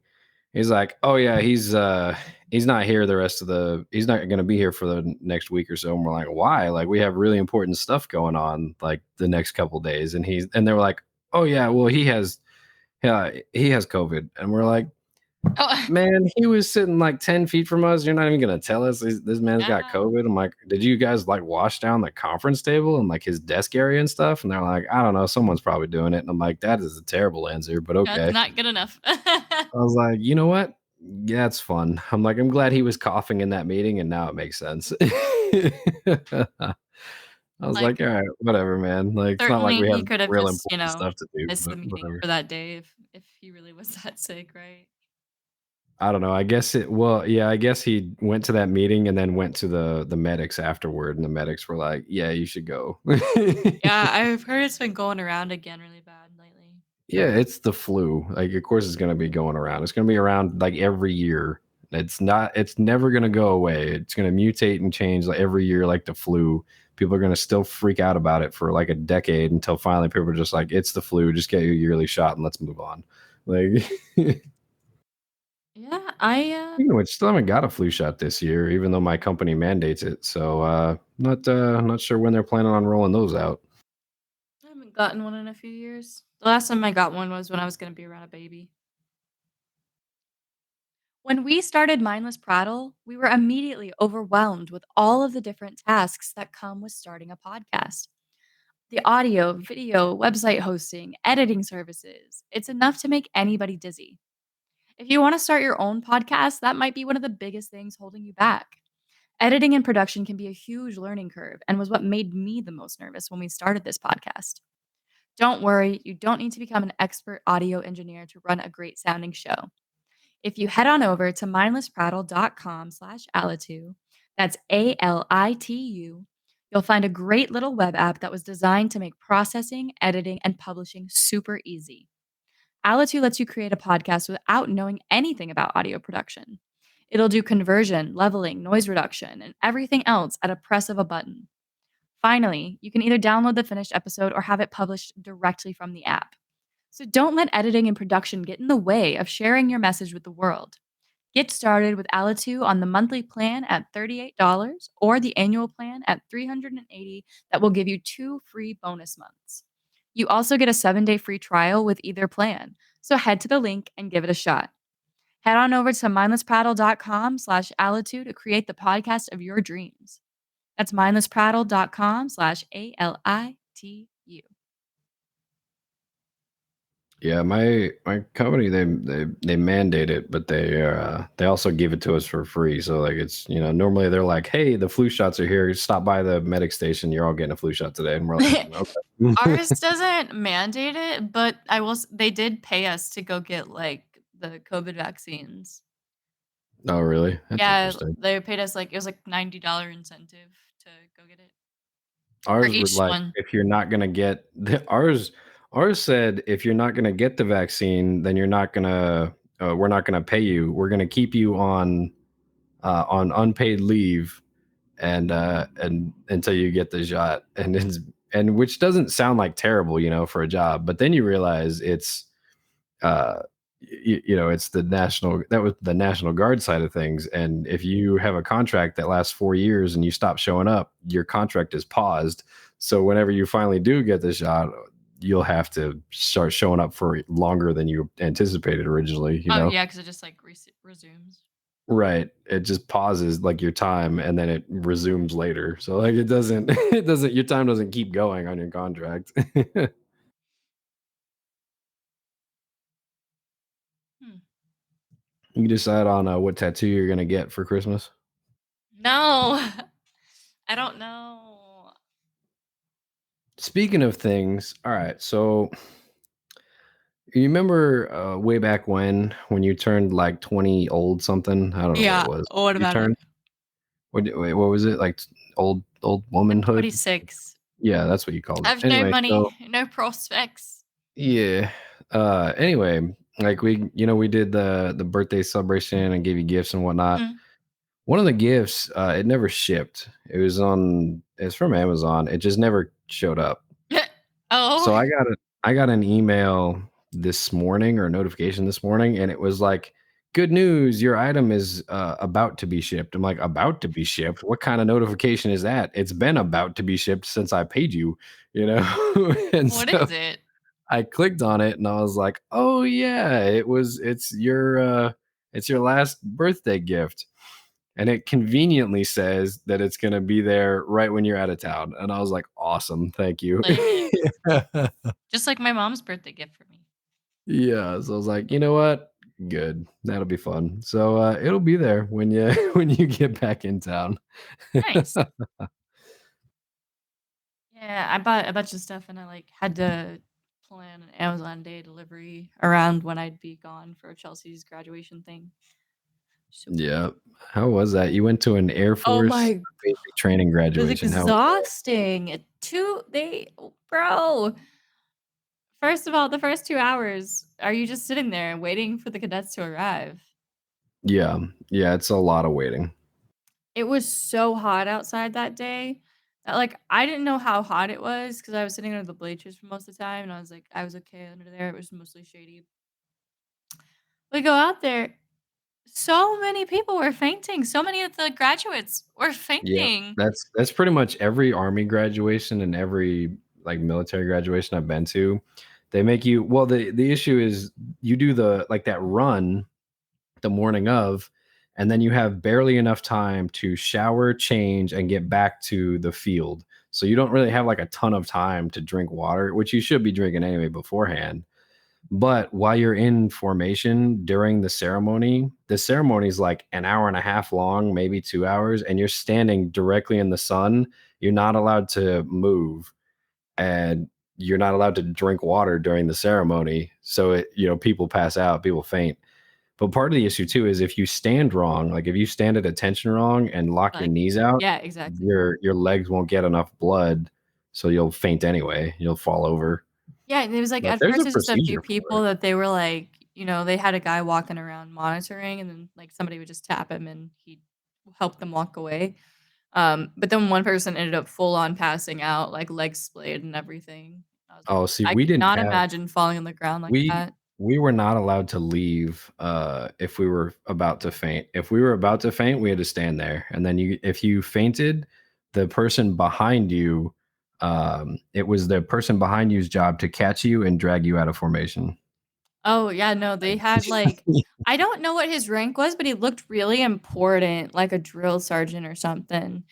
he's like, "Oh yeah, he's not here the rest of the he's not going to be here for the next week or so." And we're like, "Why? Like we have really important stuff going on like the next couple days." And they were like, "Oh yeah, well he has COVID." And we're like, Oh, "Man, he was sitting like 10 feet from us. You're not even going to tell us this man's got yeah. COVID." I'm like, "Did you guys like wash down the conference table and like his desk area and stuff?" And they're like, "I don't know, someone's probably doing it." And I'm like, "That is a terrible answer, but That's okay." not good enough. I was like, "You know what? Yeah, it's fun." I'm like, "I'm glad he was coughing in that meeting, and now it makes sense." I was Like, like, "All right, whatever, man." Like, it's not like certainly we he have could have real just, important stuff to do, missed the but meeting whatever. for that day if he really was that sick, right? I don't know. I guess yeah, I guess he went to that meeting and then went to the medics afterward, and the medics were like, "Yeah, you should go." Yeah, I've heard it's been going around again really bad lately. Yeah, it's the flu. Like, of course, it's gonna be going around. It's gonna be around like every year. It's never gonna go away. It's gonna mutate and change like every year, like the flu. People are gonna still freak out about it for like a decade until finally people are just like, it's the flu. Just get your yearly shot and let's move on. Like, Yeah, speaking of which, still haven't got a flu shot this year, even though my company mandates it. So, not sure when they're planning on rolling those out. I haven't gotten one in a few years. The last time I got one was when I was gonna be around a baby. When we started Mindless Prattle, we were immediately overwhelmed with all of the different tasks that come with starting a podcast. The audio, video, website hosting, editing services. It's enough to make anybody dizzy. If you want to start your own podcast, that might be one of the biggest things holding you back. Editing and production can be a huge learning curve and was what made me the most nervous when we started this podcast. Don't worry, you don't need to become an expert audio engineer to run a great sounding show. If you head on over to mindlessprattle.com/alitu, that's ALITU, you'll find a great little web app that was designed to make processing, editing, and publishing super easy. Alitu lets you create a podcast without knowing anything about audio production. It'll do conversion, leveling, noise reduction, and everything else at a press of a button. Finally, you can either download the finished episode or have it published directly from the app. So don't let editing and production get in the way of sharing your message with the world. Get started with Alitu on the monthly plan at $38 or the annual plan at $380 that will give you 2 free bonus months. You also get a 7-day free trial with either plan. So head to the link and give it a shot. Head on over to mindlessprattle.com/alitu to create the podcast of your dreams. That's mindlessprattle.com/ALITU. Yeah, my company they mandate it, but they also give it to us for free. So like it's normally they're like, "Hey, the flu shots are here. Stop by the medic station. You're all getting a flu shot today." And we're like, "Okay." Ours doesn't mandate it, but they did pay us to go get, like, the COVID vaccines. Oh, really? That's Yeah, interesting. they paid us, like it was, like, $90 incentive to go get it for Ours would each like one. if you're not gonna get ours said if you're not gonna get the vaccine, then we're not gonna pay you. We're gonna keep you on unpaid leave and until you get the shot. And which doesn't sound like terrible, for a job, but then you realize it's uh it's that was the National Guard side of things. And if you have a contract that lasts 4 years and you stop showing up, your contract is paused. So whenever you finally do get the shot, you'll have to start showing up for longer than you anticipated originally, Oh, yeah, because it just, like, resumes. right? It just pauses like your time and then it resumes later. So like it doesn't it doesn't your time doesn't keep going on your contract. Hmm. You decide on what tattoo you're gonna get for Christmas. No. I don't know. Speaking of things, all right. So you remember way back when you turned like 20 old something? I don't know what it Yeah, was. what You about it? turned wait, what was it? Like old I'm womanhood? 26. Yeah, that's what you called I it. have no Anyway, money, so no prospects. yeah. Anyway, like we did the birthday celebration and gave you gifts and whatnot. Mhm. One of the gifts, it never shipped. It's from Amazon. It just never showed up. Oh. So I got an email this morning, or a notification this morning, and it was like, "Good news, your item is about to be shipped." I'm like, "About to be shipped? What kind of notification is that? It's been about to be shipped since I paid you, you know?" And What so is it? I clicked on it and I was like, "Oh yeah, it's your last birthday gift." And it conveniently says that it's going to be there right when you're out of town. And I was like, "Awesome, thank you." Thanks. Just like my mom's birthday gift for me. Yeah, so I was like, "You know what? Good. That'll be fun." So it'll be there when you when you get back in town. Nice. Yeah, I bought a bunch of stuff and I like had to plan an Amazon Day delivery around when I'd be gone for Chelsea's graduation thing. So Yeah. How was that? You went to an Air oh Force my, basic training it was graduation. How was that? exhausting. Bro. First of all, the first 2 hours, are you just sitting there waiting for the cadets to arrive? Yeah. Yeah, it's a lot of waiting. It was so hot outside that day that, like, I didn't know how hot it was because I was sitting under the bleachers for most of the time, and I was like, I was okay under there, it was mostly shady. We go out there, so many people were fainting, so many of the graduates were Yeah, fainting. that's pretty much every army graduation and every, like, military graduation I've been to. They make you, well, the issue is you do the, like, that run the morning of, and then you have barely enough time to shower, change, and get back to the field. So you don't really have, like, a ton of time to drink water, which you should be drinking anyway beforehand. But while you're in formation during the ceremony is like an hour and a half long, maybe 2 hours, and you're standing directly in the sun. You're not allowed to move, and you're not allowed to drink water during the ceremony. So people pass out, people faint. But part of the issue too is if you stand wrong, like if you stand at attention wrong and lock your Like knees out, yeah, exactly. your legs won't get enough blood, so you'll faint anyway. You'll fall over. Yeah, and it was like But at there's first a it was just a few procedure for people it. that they were like, they had a guy walking around monitoring and then like somebody would just tap him and he'd help them walk away. But then one person ended up full on passing out, like legs splayed and everything. I was like, Oh, see, I we could didn't not have imagine falling on the ground like we that. we were not allowed to leave, if we were about to faint. If we were about to faint, we had to stand there, and then if you fainted, the person behind you, it was the person behind you's job to catch you and drag you out of formation. Oh yeah, no, they had like I don't know what his rank was, but he looked really important, like a drill sergeant or something.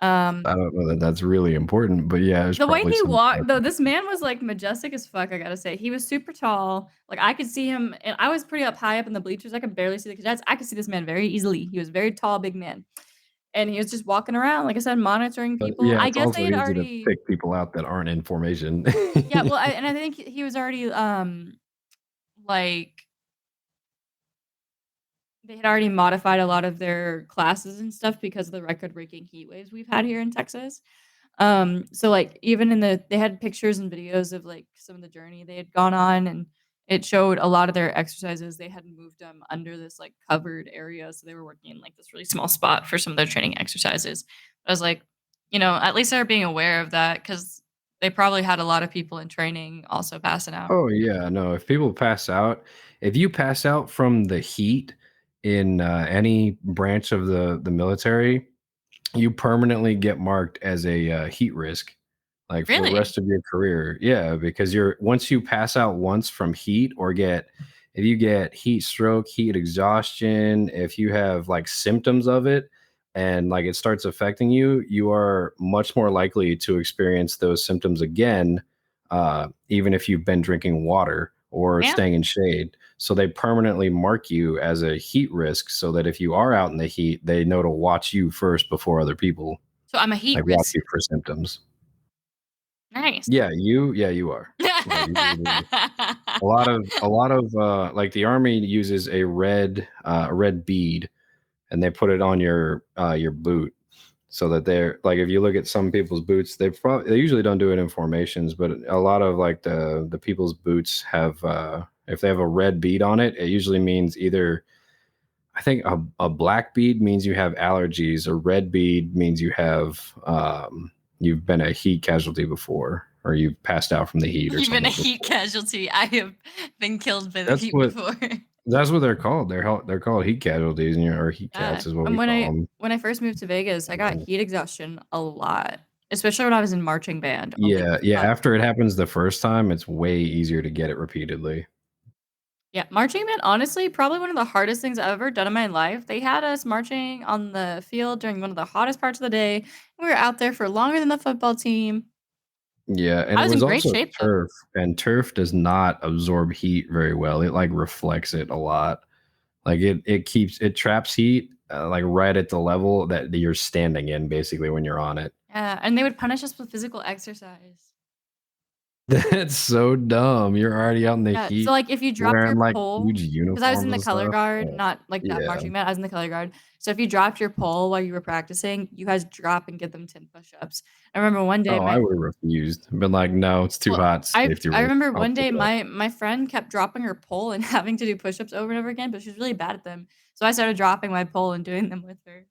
Um, I don't know that that's really important, but yeah, it was The way probably he some walked though, this man was, like, majestic as fuck, I gotta say. He was super tall, like, I could see him and I was pretty up high up in the bleachers, I could barely see the cadets. I could see this man very easily. He was a very tall, big man, and he was just walking around, like I said, monitoring but people. yeah, I it's guess they also had easy to already pick people out that aren't in formation. yeah, well, I think he was already, like they had already modified a lot of their classes and stuff because of the record-breaking heat waves we've had here in Texas. So, like, even in they had pictures and videos of, like, some of the journey they had gone on, and it showed a lot of their exercises, they had moved them under this, like, covered area, so they were working in, like, this really small spot for some of their training exercises. I was like, at least they're being aware of that because they probably had a lot of people in training also passing out. Oh yeah, no. If people pass out, if you pass out from the heat in any branch of the military, you permanently get marked as a heat risk, like for the Really? rest of your career. Yeah, because you're once you pass out once from heat, or get if you get heat stroke, heat exhaustion, if you have like symptoms of it and like it starts affecting you, you are much more likely to experience those symptoms again, even if you've been drinking water or Damn. staying in shade. So they permanently mark you as a heat risk so that if you are out in the heat, they know to watch you first before other people, So I'm a heat like watch risk. you for symptoms. Nice. Yeah, you are. Yeah, you really, a lot of like the army uses a red bead, and they put it on your boot, so that they're like, if you look at some people's boots, they usually don't do it in formations, but a lot of like the people's boots have, if they have a red bead on it, it usually means either, I think a black bead means you have allergies, a red bead means you've been a heat casualty before. or you've passed out from the heat or You've been a something heat before. casualty. I have been killed by the That's heat what before. that's what they're called. They're called heat casualties, or heat Yeah. cats is what And we call them. when I first moved to Vegas, I got heat exhaustion a lot, especially when I was in marching band. Oh my Yeah, yeah. god. After it happens the first time, it's way easier to get it repeatedly. Yeah, marching band, honestly, probably one of the hardest things I've ever done in my life. They had us marching on the field during one of the hottest parts of the day. We were out there for longer than the football team. Yeah, and I it was in was great also shape though. turf, and turf does not absorb heat very well. It like reflects it a lot. Like it traps heat like right at the level that you're standing in, basically when you're on it. Yeah, and they would punish us with physical exercise. That's so dumb. You're already out in the Yeah, so, heat like, if you dropped wearing your like pole, huge because I was in uniforms the and color stuff. guard, Oh, not like that yeah. marching band, I was in the color guard. So if you dropped your pole while you were practicing, you had to drop and get them 10 push-ups. I remember one day Oh, I my would have refused. Been like, no, it's too well, hot. Safety I risk. remember I'll one pick day it up. my friend kept dropping her pole and having to do push-ups over and over again, but she was really bad at them. So I started dropping my pole and doing them with her.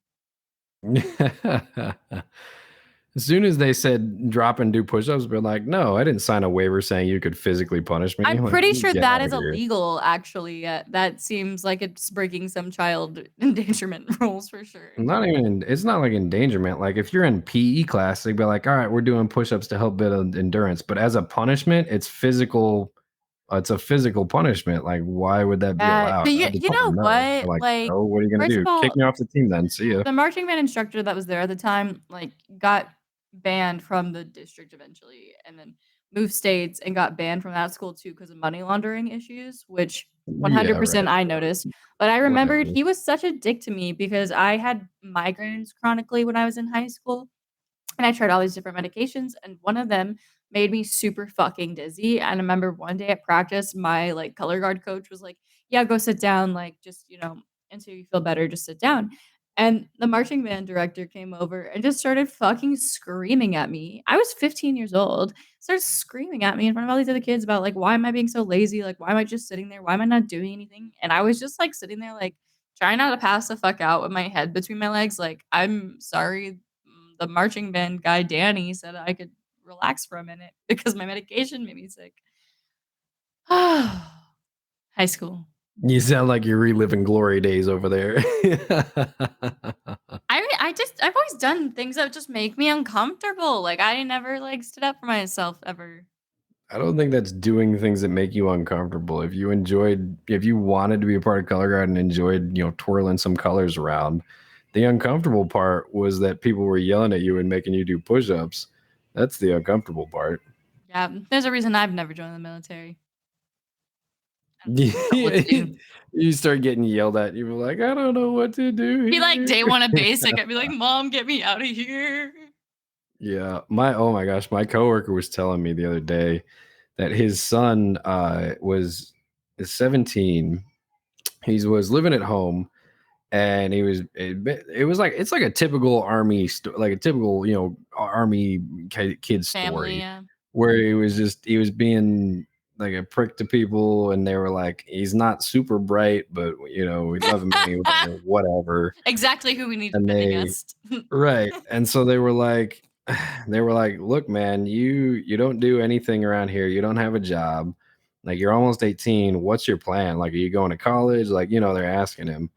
As soon as they said drop and do push-ups, been like, no, I didn't sign a waiver saying you could physically punish me. I'm Like, pretty sure get that out is of here. illegal, actually. That seems like it's breaking some child endangerment rules for sure. Not even it's not like endangerment. Like if you're in PE class, they'd be like, all right, we're doing push-ups to help build endurance. But as a punishment, it's a physical punishment. Like, why would that be allowed? But I had to you tell them know no. They're what? like, Like, no, what are you gonna first do? of Kick all, me off the team then. See ya. the marching band instructor that was there at the time, like, got banned from the district eventually, and then moved states and got banned from that school too because of money laundering issues, which Yeah, 100% right. I noticed. But I remembered Whatever. he was such a dick to me because I had migraines chronically when I was in high school. And I tried all these different medications, and one of them made me super fucking dizzy. And I remember one day at practice, my like color guard coach was like, "Yeah, go sit down. Like, just until you feel better, just sit down." And the marching band director came over and just started fucking screaming at me. I was 15 years old. Started screaming at me in front of all these other kids about like, why am I being so lazy? Like, why am I just sitting there? Why am I not doing anything? And I was just like sitting there, like trying not to pass the fuck out with my head between my legs. Like, I'm sorry, the marching band guy, Danny, said I could relax for a minute because my medication made me sick. High school. You sound like you're reliving glory days over there. I've always done things that just make me uncomfortable. Like I never like stood up for myself ever. I don't think that's doing things that make you uncomfortable. If you wanted to be a part of color guard and enjoyed, twirling some colors around, the uncomfortable part was that people were yelling at you and making you do push-ups. That's the uncomfortable part. Yeah, there's a reason I've never joined the military. I don't know what to do. You start getting yelled at. You were like, I don't know what to do Be like here. day one of basic. I'd be like, Mom, get me out of here. Yeah, oh my gosh, my coworker was telling me the other day that his son was is 17. He was living at home, and it was like it's like a typical like a typical army kid Family, story, yeah. where he was being like a prick to people, and they were like, he's not super bright, but we love him anyway, whatever. Exactly who we need And defend they against. right, and so they were like, look, man, you don't do anything around here. You don't have a job. Like, you're almost 18. What's your plan? Like, are you going to college? Like, they're asking him.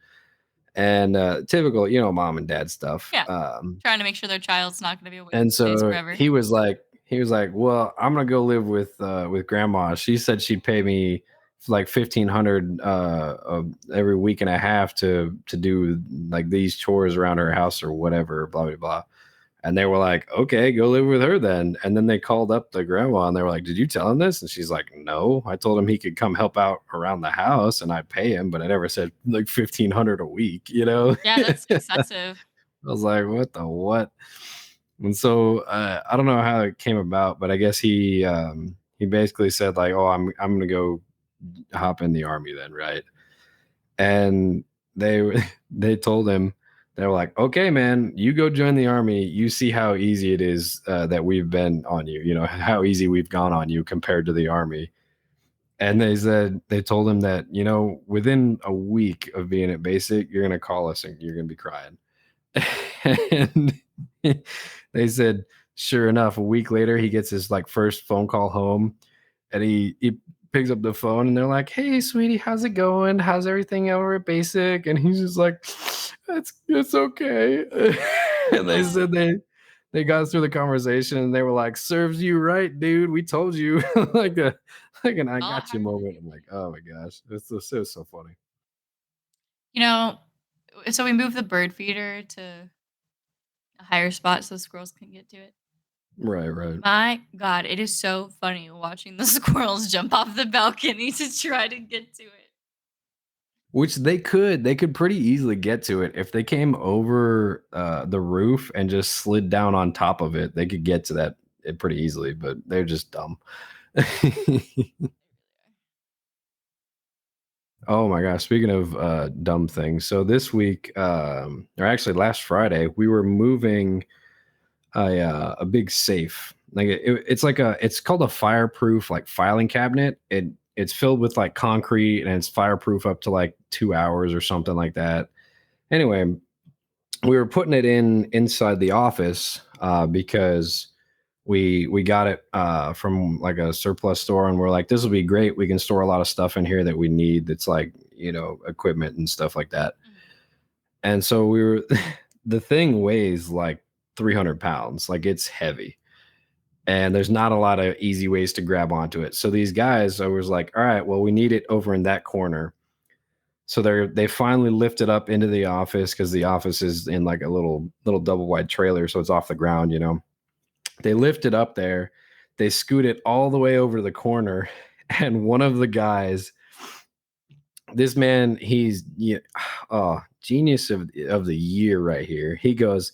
And typical, mom and dad stuff. Yeah. Trying to make sure their child's not gonna be a waste And of space so forever. he was like, well, I'm gonna go live with grandma. She said she'd pay me like 1,500 every week and a half to do like these chores around her house or whatever, blah blah blah. And they were like, okay, go live with her then. And then they called up the grandma and they were like, did you tell him this? And she's like, no, I told him he could come help out around the house and I pay him, but I never said like 1,500 a week, Yeah, that's I excessive. was like, what the what? And so I don't know how it came about, but I guess he basically said like, oh, I'm gonna go hop in the army then, right? And they they told him, they were like, okay, man, you go join the army. You see how easy it is that we've been on you. How easy we've gone on you compared to the army. And they told him that within a week of being at basic, you're gonna call us and you're gonna be crying. And they said Sure enough, a week later, he gets his like first phone call home, and he picks up the phone, and they're like, "Hey, sweetie, how's it going? How's everything over at Basic?" And he's just like, "It's okay." And they Uh, said they got through the conversation, and they were like, "Serves you right, dude. We told you." like a like an "I a lot got you" harder than moment. you I'm like, think. "Oh my gosh, it was so funny." You know, so we moved the bird feeder to a higher spot so squirrels can get to it. Right, right. My God, it is so funny watching the squirrels jump off the balcony to try to get to it. Which they could pretty easily get to it. If they came over, the roof and just slid down on top of it, they could get to that, pretty easily, but they're just dumb. Oh my gosh, speaking of, dumb things, so this week, or actually last Friday, we were moving a big safe. Like, it's like it's called a fireproof, like, filing cabinet. It's filled with, like, concrete, and it's fireproof up to, like, 2 hours or something like that. Anyway, we were putting it inside the office because we got it from like a surplus store, and we're like, this will be great. We can store a lot of stuff in here that we need. That's like, equipment and stuff like that. Mhm. And so we were, the thing weighs like 300 pounds. Like, it's heavy. And there's not a lot of easy ways to grab onto it. So these guys, I was like, all right, well, we need it over in that corner. So they finally lift it up into the office because the office is in like a little double wide trailer, so it's off the ground. They lift it up there, they scoot it all the way over to the corner, and one of the guys, this man, he's oh, genius of the year right here. He goes,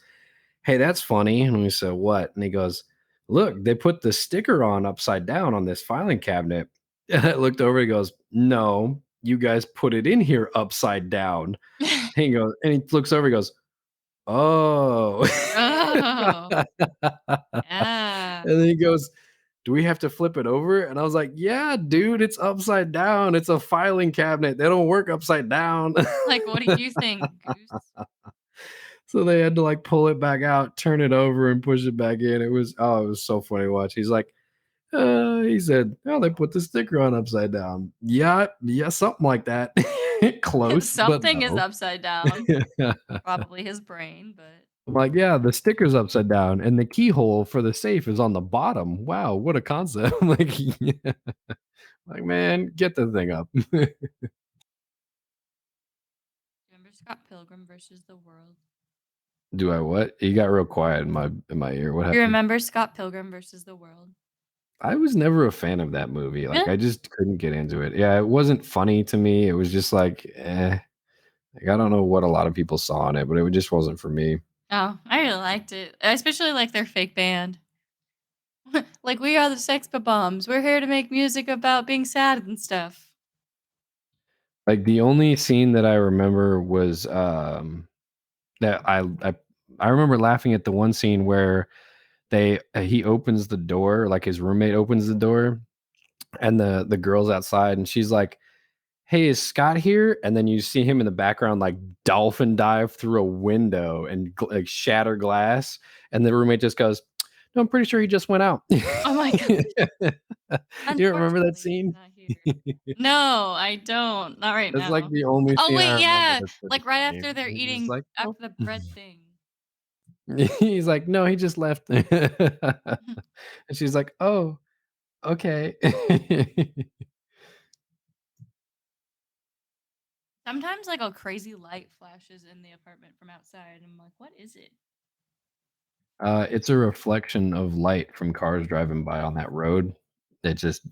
"Hey, that's funny." And we said, "What?" And he goes, "Look, they put the sticker on upside down on this filing cabinet." And I looked over, he goes, "No, you guys put it in here upside down." And he goes, and he looks over, he goes, "Oh." Oh, And yeah. then he goes, "Do we have to flip it over?" And I was like, "Yeah, dude, it's upside down. It's a filing cabinet. They don't work upside down." Like, what do you think, Goose? So they had to like pull it back out, turn it over, and push it back in. It was so funny to watch. He's like, he said, "Oh, they put the sticker on upside down." Yeah, yeah, something like that. Close, but Something is no. upside down. Probably his brain, but I'm like, yeah, the sticker's upside down, and the keyhole for the safe is on the bottom. Wow, what a concept! Like, yeah. Like, man, get the thing up. remember Scott Pilgrim versus the World? Do I what? You got real quiet in my ear. What You happened? remember Scott Pilgrim versus the World? I was never a fan of that movie. Like, Really? I just couldn't get into it. Yeah, it wasn't funny to me. It was just like, Like, I don't know what a lot of people saw in it, but it just wasn't for me. Oh, I really liked it. I especially like their fake band. Like, we are the Sex Bombs. We're here to make music about being sad and stuff. Like, the only scene that I remember was that I remember laughing at the one scene where he opens the door, like his roommate opens the door, and the girl's outside, and she's like, "Hey, is Scott here?" And then you see him in the background like dolphin dive through a window and like shatter glass, and the roommate just goes, "No, I'm pretty sure he just went out." Oh my god. You don't remember that Unfortunately, he's scene? not here. No, I don't. Not right That's like now. the only Oh, scene I wait, remember yeah. that's pretty Like, right funny. after they're He's just eating like, "Nope." after the bread thing. He's like, "No, he just left." And she's like, "Oh, okay." Sometimes, like, a crazy light flashes in the apartment from outside, and I'm like, "What is it?" It's a reflection of light from cars driving by on that road. It just,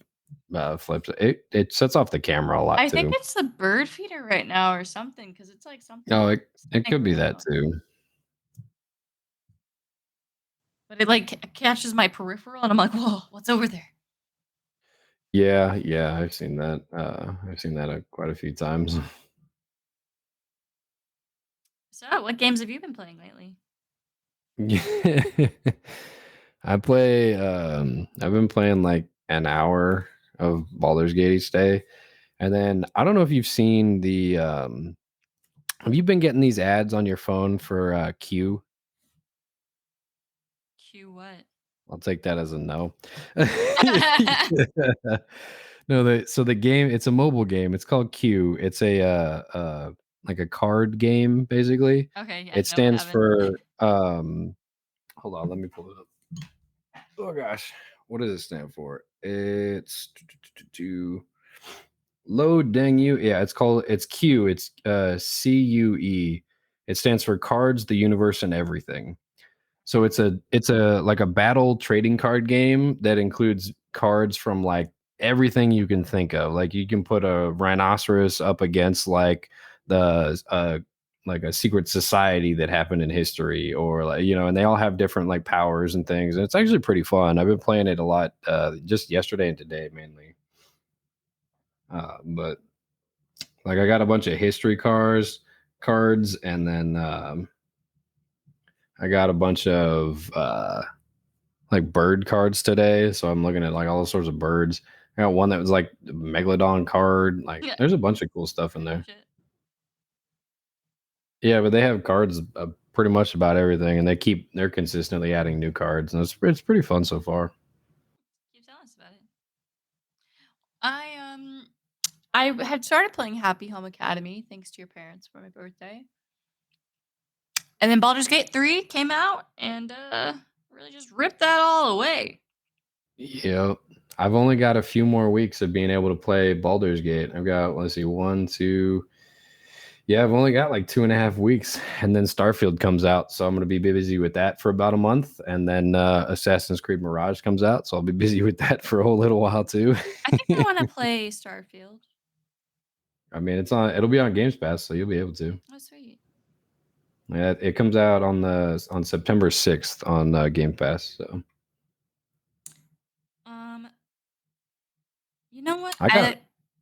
flips it sets off the camera a lot I think too. it's the bird feeder right now or something, because it's, like, Oh, something it spinning could be that around. too. But it, like, catches my peripheral, and I'm like, "Whoa, what's over there?" Yeah, yeah, I've seen that, quite a few times. So, what games have you been playing lately? Yeah. I've been playing, like, an hour of Baldur's Gate each day, and then I don't know if you've seen have you been getting these ads on your phone for, Q? Q what? I'll take that as a no. No, the game, it's a mobile game. It's called Q. It's like a card game, basically. Okay, yeah, It no, I stands haven't. for hold on, let me pull it up. Oh gosh, what does it stand for? It's to load dang you. Yeah, it's Q. It's CUE. It stands for Cards, the Universe, and Everything. So it's a like a battle trading card game that includes cards from like everything you can think of. Like you can put a rhinoceros up against like a secret society that happened in history, or like, and they all have different like powers and things. And it's actually pretty fun. I've been playing it a lot just yesterday and today mainly. But like I got a bunch of history cards, and then I got a bunch of like bird cards today. So I'm looking at like all sorts of birds. I got one that was like a megalodon card. Like Yeah, there's a bunch of cool stuff in oh there. shit. Yeah, but they have cards pretty much about everything, and they're consistently adding new cards, and it's pretty fun so far. Keep telling us about it. I had started playing Happy Home Academy thanks to your parents for my birthday. And then Baldur's Gate 3 came out and really just ripped that all away. Yep. I've only got a few more weeks of being able to play Baldur's Gate. I've got, let's see, one, two. Yeah, I've only got like 2.5 weeks, and then Starfield comes out, so I'm gonna be busy with that for about a month, and then Assassin's Creed Mirage comes out, so I'll be busy with that for a whole little while too. I think I want to play Starfield. I mean, it'll be on Games Pass, so you'll be able to. Oh, sweet. Yeah, it comes out on September 6th on Game Pass. So Um, you know what? I got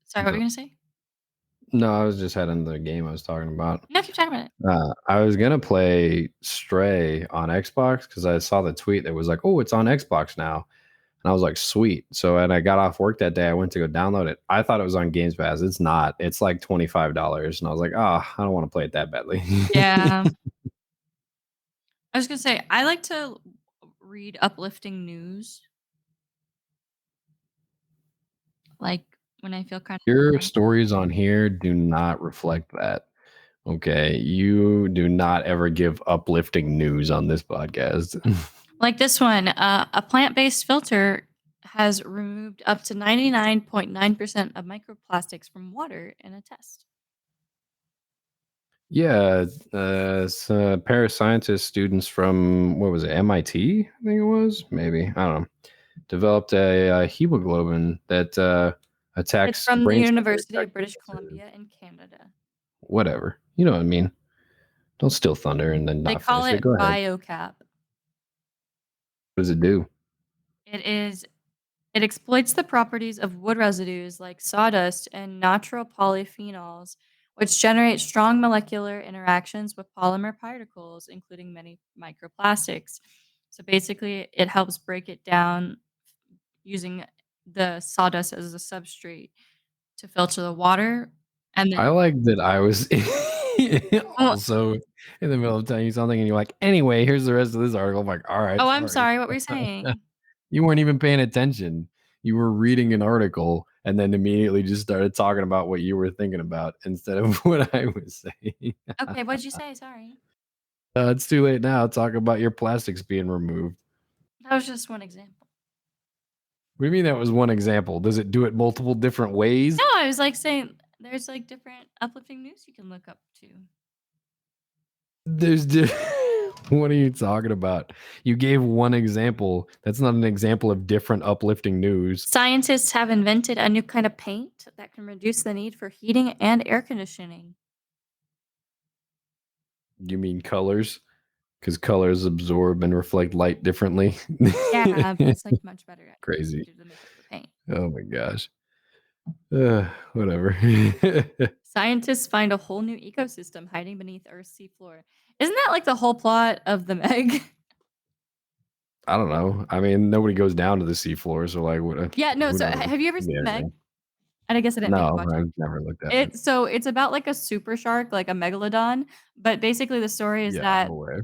Sorry, what were you gonna say? no, I was just heading the game I was talking about. No, keep talking about it. I was gonna play Stray on Xbox because I saw the tweet that was like, "Oh, it's on Xbox now," and I was like, "Sweet!" So, and I got off work that day. I went to go download it. I thought it was on Games Pass. It's not. It's like $25, and I was like, "Ah, I don't want to play it that badly." Yeah. I was gonna say I like to read uplifting news, like when I feel kind of Your down. stories on here do not reflect that. Okay, you do not ever give uplifting news on this podcast. Like this one, a plant-based filter has removed up to 99.9% of microplastics from water in a test. Yeah, it's a pair of scientist students from what was it, MIT? I think it was, maybe I don't know. Developed a hemoglobin that It's attacks from the brain cells that University attack of British cancer. Columbia in Canada. Whatever, you know what I mean. Don't steal thunder and then They not call finish it. it Go ahead. BioCap. What does it do? It is it exploits the properties of wood residues like sawdust and natural polyphenols, which generate strong molecular interactions with polymer particles, including many microplastics. So basically, it helps break it down using the sawdust as a substrate to filter the water. And I then, like that I was oh, also in the middle of telling you something, and you're like, "Anyway, here's the rest of this article." I'm like, "All right, oh, I'm sorry." sorry. What were you saying? You weren't even paying attention. You were reading an article and then immediately just started talking about what you were thinking about instead of what I was saying. Okay, what did you say? Sorry. It's too late now. Talk about your plastics being removed. That was just one example. What do you mean that was one example? Does it do it multiple different No, ways? I was like saying there's like different uplifting news you can look up to. There's what are you talking about? You gave one example. That's not an example of different uplifting news. Scientists have invented a new kind of paint that can reduce the need for heating and air conditioning. You mean colors? Because colors absorb and reflect light differently. Yeah, but it's like much better Crazy. to make up the paint. Oh my gosh. Whatever. Scientists find a whole new ecosystem hiding beneath Earth's seafloor. Isn't that like the whole plot of the Meg? I don't know. I mean, nobody goes down to the seafloor, so like, what? Yeah, no. Who So knows? have you ever Could be seen Meg? anything. And I guess I didn't make you No, watch it. I've never looked at it. It's about, like, a super shark, like a megalodon, but basically the story is Yeah, that no way.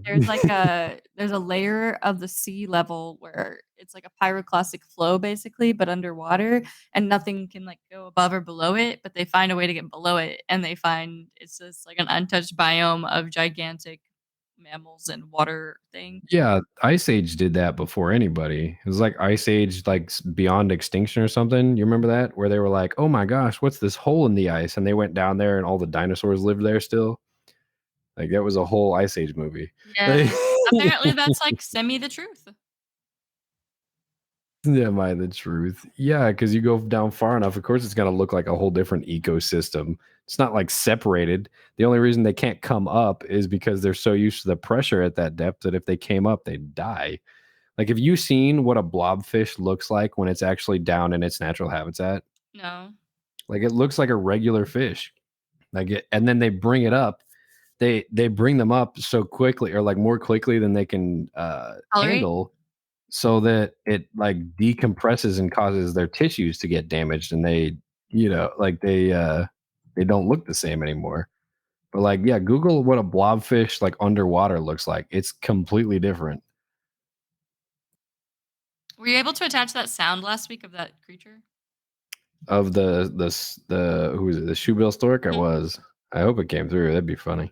there's a layer of the sea level where it's like a pyroclastic flow basically, but underwater, and nothing can, like, go above or below it, but they find a way to get below it, and they find it's just, like, an untouched biome of gigantic mammals and water thing. Yeah, Ice Age did that before anybody. It was like Ice Age, like Beyond Extinction or something. You remember that? Where they were like, "Oh my gosh, what's this hole in the ice?" And they went down there, and all the dinosaurs lived there still. Like that was a whole Ice Age movie. Like, Yeah. Apparently that's, like, semi the truth. am I the truth? Yeah, because you go down far enough, of course, it's gonna look like a whole different ecosystem. It's not like separated. The only reason they can't come up is because they're so used to the pressure at that depth that if they came up, they'd die. Like, have you seen what a blobfish looks like when it's actually down in its natural habitat? No. Like, it looks like a regular fish. Like, and then they bring it up. They bring them up so quickly, or like more quickly than they can Tolerate? handle, so that it like decompresses and causes their tissues to get damaged, and like they don't look the same anymore. But like, yeah, Google what a blobfish like underwater looks like. It's completely different. Were you able to attach that sound last week of that creature? Of the who was it? The Shoebill Stork? I Mhm. was. I hope it came through. That'd be funny.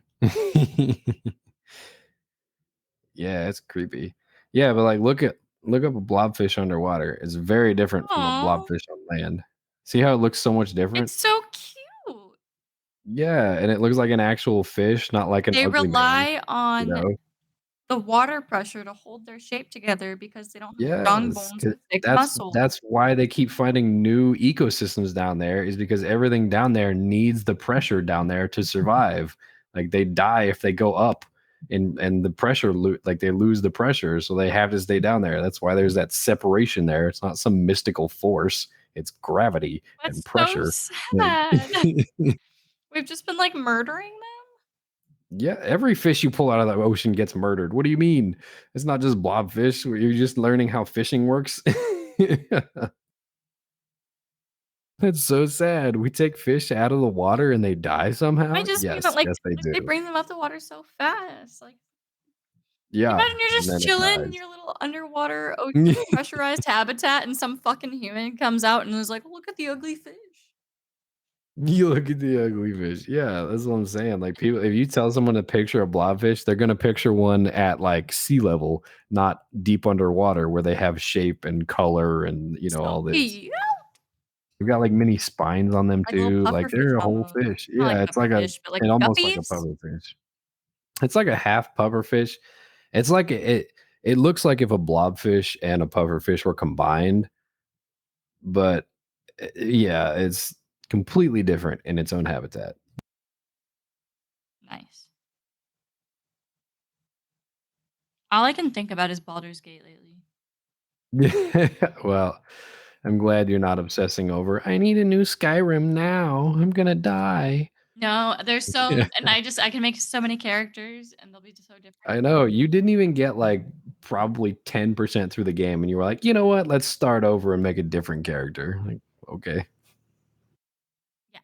Yeah, it's creepy. Yeah, but like look up a blobfish underwater. It's very different from a Aw, blobfish on land. See how it looks so much different? it's so cute. Yeah, and it looks like an actual fish, not like an They ugly man, rely you on know? the water pressure to hold their shape together because they don't have strong Yes, bones 'cau or thick that's muscles. that's why they keep finding new ecosystems down there is because everything down there needs the pressure down there to survive. Like, they die if they go up and the pressure like, they lose the pressure, so they have to stay down there. That's why there's that separation there. It's not some mystical force, it's gravity and That's so pressure. Like sad. We've just been, like, murdering them? yeah, every fish you pull out of the ocean gets murdered. What do you mean? It's not just blobfish, where you're just learning how fishing works. That's so sad. We take fish out of the water and they die I somehow? just mean that, Yes, like, yes, they they do. bring them out the water so fast, like you Yeah, imagine you're and just then it chilling in dies. your little underwater ocean pressurized habitat and some fucking human comes out and is like, "Look at the ugly fish." You look at the ugly fish. Yeah, that's what I'm saying. Like, people, if you tell someone to picture a blobfish, they're gonna picture one at like sea level, not deep underwater where they have shape and color and So all this. cute. They've got like mini spines on them Like little too. Like, puffer fish they're a whole almost. fish. Not like Yeah, it's puffer like a fish, but like and almost like a guppies. pufferfish. It's like a half pufferfish. It's like it looks like if a blobfish and a pufferfish were combined, but yeah, it's completely different in its own habitat. Nice. All I can think about is Baldur's Gate lately. Well, I'm glad you're not obsessing over, "I need a new Skyrim now. I'm gonna die." No, there's Yeah, so and I can make so many characters and they'll be so different. I know. You didn't even get, like, probably 10% through the game, and you were like, "You know what? Let's start over and make a different character." Like, "Okay." Yeah.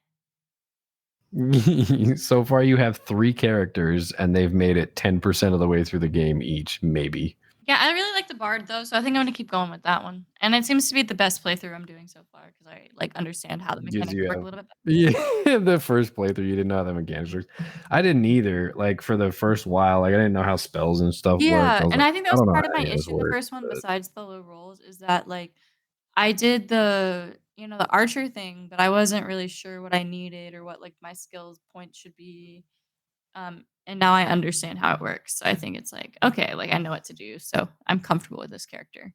So far, you have 3 characters, and they've made it 10% of the way through the game each, maybe. Yeah, I really like the bard though, so I think I'm gonna keep going with that one. And it seems to be the best playthrough I'm doing so far because I like understand how the Gives mechanics you work a a little bit better. yeah, the first playthrough, you didn't know how the mechanics worked. I didn't either, like, for the first while, like, I didn't know how spells and stuff worked. Yeah, I was and like, I think that "I was don't know part of how my any of this issue the works," first one but besides the low rolls is that like I did the archer thing, but I wasn't really sure what I needed or what like my skills points should be. And now I understand how it works. So I think it's like, okay, like I know what to do. So I'm comfortable with this character.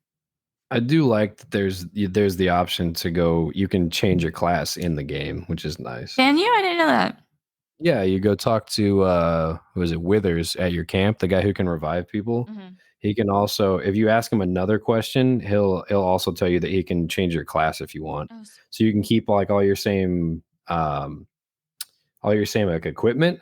I do like that there's the option to go you can change your class in the game, which is nice. Can you? I didn't know that. Yeah, you go talk to, who is it, Withers at your camp, the guy who can revive people. Hmm. He can also if you ask him another question, he'll also tell you that he can change your class if you want. Oh, So you can keep, like, all your same, like, equipment,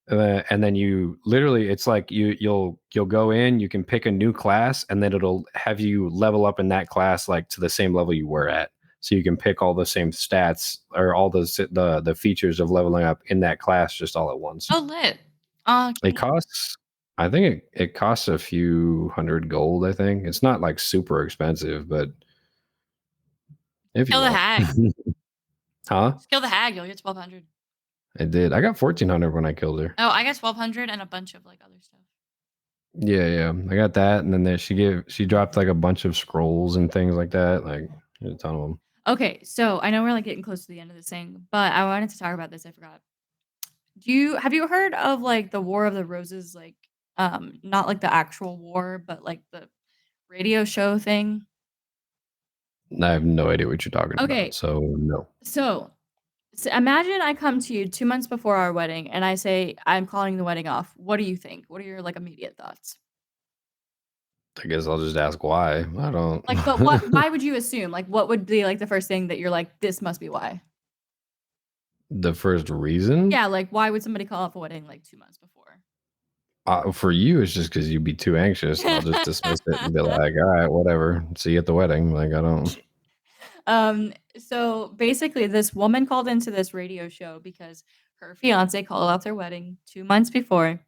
and then you literally it's like you'll go in, you can pick a new class, and then it'll have you level up in that class, like, to the same level you were at. so you can pick all the same stats or all the features of leveling up in that class just all at once. Oh, lit. It costs, I think it costs a few hundred gold. I think it's not like super expensive, but if you kill the want, hag. huh? Just kill the hag. You'll get 1200. I did. I got 1400 when I killed her. Oh, I got 1200 and a bunch of like other stuff. Yeah. I got that, and then she dropped like a bunch of scrolls and things like that. Like a ton of them. Okay, so I know we're like getting close to the end of this thing, but I wanted to talk about this. I forgot. Have you heard of like the War of the Roses? Like, not like the actual war, but like the radio show thing. I have no idea what you're talking about, Okay, so no. so imagine I come to you 2 months before our wedding, and I say I'm calling the wedding off. What do you think? What are your like immediate thoughts? I guess I'll just ask why. I don't. Like, but what? Why would you assume? Like, what would be like the first thing that you're like, this must be why? The first reason? Yeah, like why would somebody call off a wedding like 2 months before? For you, it's just because you'd be too anxious, and I'll just dismiss it and be like, "All right, whatever. See you at the wedding." Like I don't. So basically, this woman called into this radio show because her fiance called off their wedding 2 months before,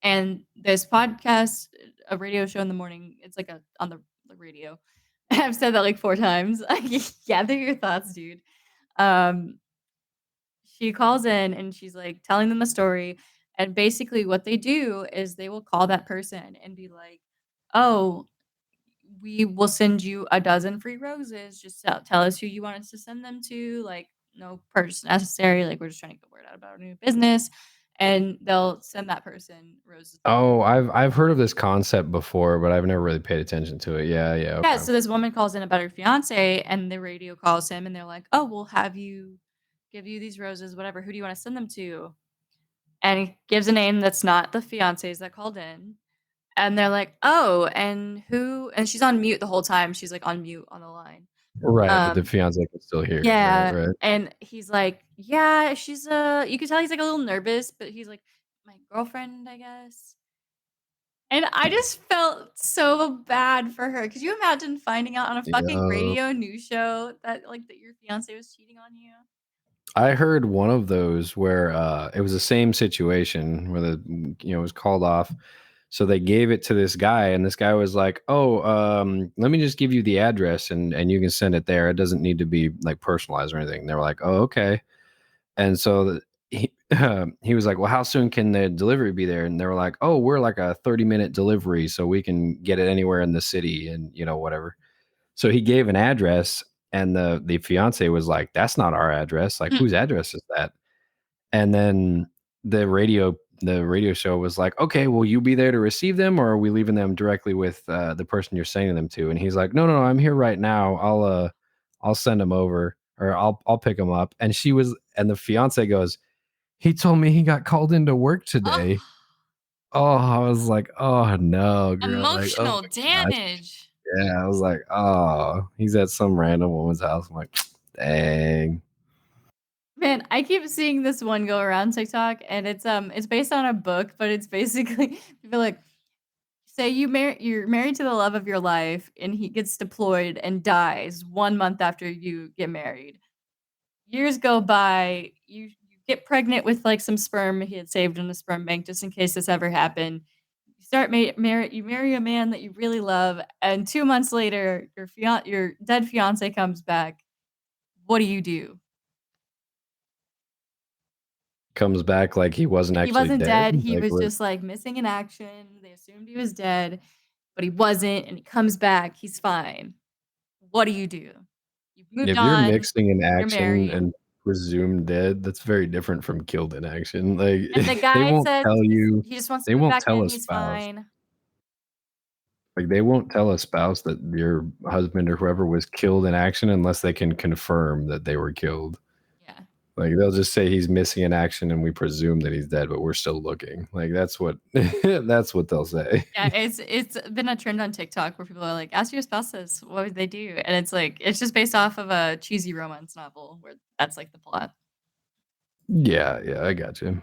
and this podcast, a radio show in the morning, it's like a on the radio. I've said that like 4 times. Gather your thoughts, dude. Um, she calls in and she's like telling them a story, and basically what they do is they will call that person and be like, "Oh, we will send you a dozen free roses. Just tell us who you want us to send them to. Like, no purchase necessary. Like, we're just trying to get word out about our new business." And they'll send that person roses. Oh, I've heard of this concept before, but I've never really paid attention to it. Yeah, Yeah, okay. so this woman calls in about her fiance, and the radio calls him, and they're like, "Oh, we'll have you give you these roses, whatever. Who do you want to send them to?" And he gives a name that's not the fiance's that called in. And they're like, "Oh, and who?" And she's on mute the whole time. She's like on mute on the line. Right, but the Um, fiance can still hear. Yeah, Right. and he's like, "Yeah, she's, you can tell he's, like, a little nervous, but he's like, "My girlfriend, I guess." And I just felt so bad for her. Could you imagine finding out on a fucking Yeah. radio news show that, like, that your fiancé was cheating on you? I heard one of those where it was the same situation where it was called off. So they gave it to this guy, and this guy was like, "Oh, let me just give you the address, and you can send it there. It doesn't need to be like personalized or anything." And they were like, "Oh, okay." And so he was like, "Well, how soon can the delivery be there?" And they were like, "Oh, we're like a 30-minute delivery, so we can get it anywhere in the city, and whatever." So he gave an address, and the fiance was like, "That's not our address. Like, Hmm. whose address is that?" And then the radio show was like, "Okay, will you be there to receive them, or are we leaving them directly with the person you're sending them to?" And he's like, "No, I'm here right now. I'll send them over, or I'll pick them up." And the fiance goes, "He told me he got called into work Oh, today." Oh, I was like, "Oh no, girl!" Like, oh emotional my gosh. damage. Yeah, I was like, "Oh, he's at some random woman's house." I'm like, "Dang." Man, I keep seeing this one go around TikTok, and it's based on a book, but it's basically people like, say you're married to the love of your life, and he gets deployed and dies 1 month after you get married. Years go by, you get pregnant with, like, some sperm he had saved in a sperm bank just in case this ever happened. You marry a man that you really love, and 2 months later, your dead fiancé comes back. What do you do? Comes back like he wasn't He actually wasn't dead. dead, he Like was what? just, like, missing in action. They assumed he was dead, but he wasn't, and he comes back, he's fine. What do you do? You've moved If you're on, mixing in you're action married. and presumed dead, that's very different from killed in action. Like And the they guy won't says tell you, he just wants to they move won't back tell in, a he's spouse. fine. Like they won't tell a spouse that your husband or whoever was killed in action unless they can confirm that they were killed. Yeah. Like they'll just say he's missing in action and we presume that he's dead, but we're still looking. Like that's what that's what they'll say. Yeah, it's been a trend on TikTok where people are like, "Ask your spouses, what would they do?" And it's like it's just based off of a cheesy romance novel where that's, like, the plot. Yeah, I got you.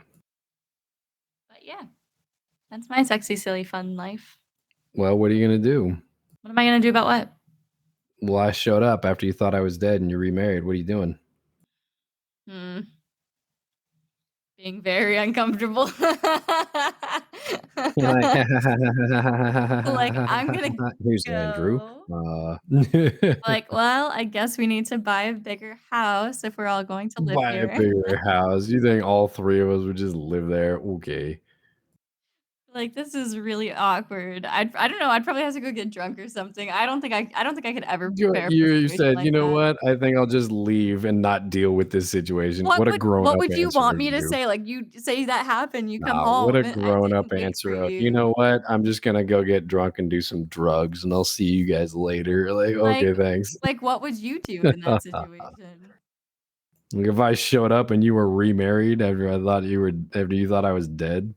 But yeah, that's my sexy, silly, fun life. Well, what are you gonna do? What am I gonna do about what? Well, I showed up after you thought I was dead and you remarried. What are you doing? Hmm. Being very uncomfortable. You're like, Like, I'm gonna here's Andrew. go. Uh, Like, well, I guess we need to buy a bigger house if we're all going to live buy a here. bigger house. You think all three of us would just live there? Okay. Like, this is really awkward. I don't know, I'd probably have to go get drunk or something. I don't think I could ever prepare for a You situation said, like you know that. what? I think I'll just leave and not deal with this situation. What What a would grown what up would you answer want of me to you. say? Like, you say that happened, you come Nah, what home, a and I grown up didn't wait for answer of, you know you. what? I'm just gonna go get drunk and do some drugs and I'll see you guys later. Like, Like okay, thanks. like, what would you do in that situation? Like if I showed up and you were remarried after you thought I was dead,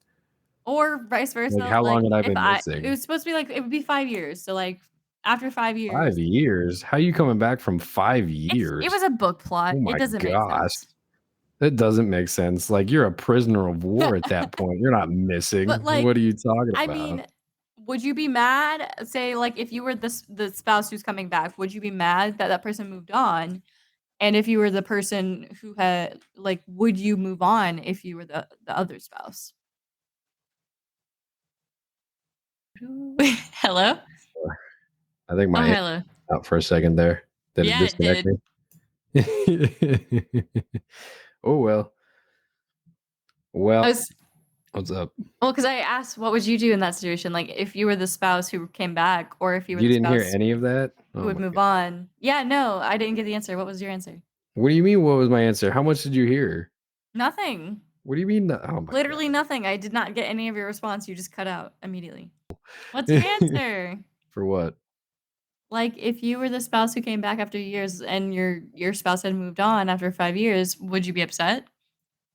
Or vice like versa, how long like, had I if been it missing? was supposed to be, like, it would be 5 years, so, like, after 5 5 years years? How you coming back from 5 it years? was a book plot, Oh it my doesn't make gosh. sense. That doesn't make sense. Like you're a prisoner of war at that point. You're not missing. But, What like, are you talking I about? mean, would you be mad, say, like, if you were the spouse who's coming back, would you be mad that that person moved on? And if you were the person who had like, would you move on if you were the other spouse? Hello? I think Oh, my hello. out for a second there. Did it Yeah, it disconnect did. me? Oh, well. I Well, was what's up? well, because I asked, what would you do in that situation? Like, if you were the spouse who came back, or if you were You the didn't hear spouse any of that? who Oh would my move god. on. Yeah, no, I didn't get the answer. What was your answer? What do you mean, what was my answer? How much did you hear? Nothing. What do you mean? Oh my Literally nothing. I did not get any of your response. You just cut out immediately. What's your god. answer? For what? Like, if you were the spouse who came back after years and your spouse had moved on after 5 years, would you be upset?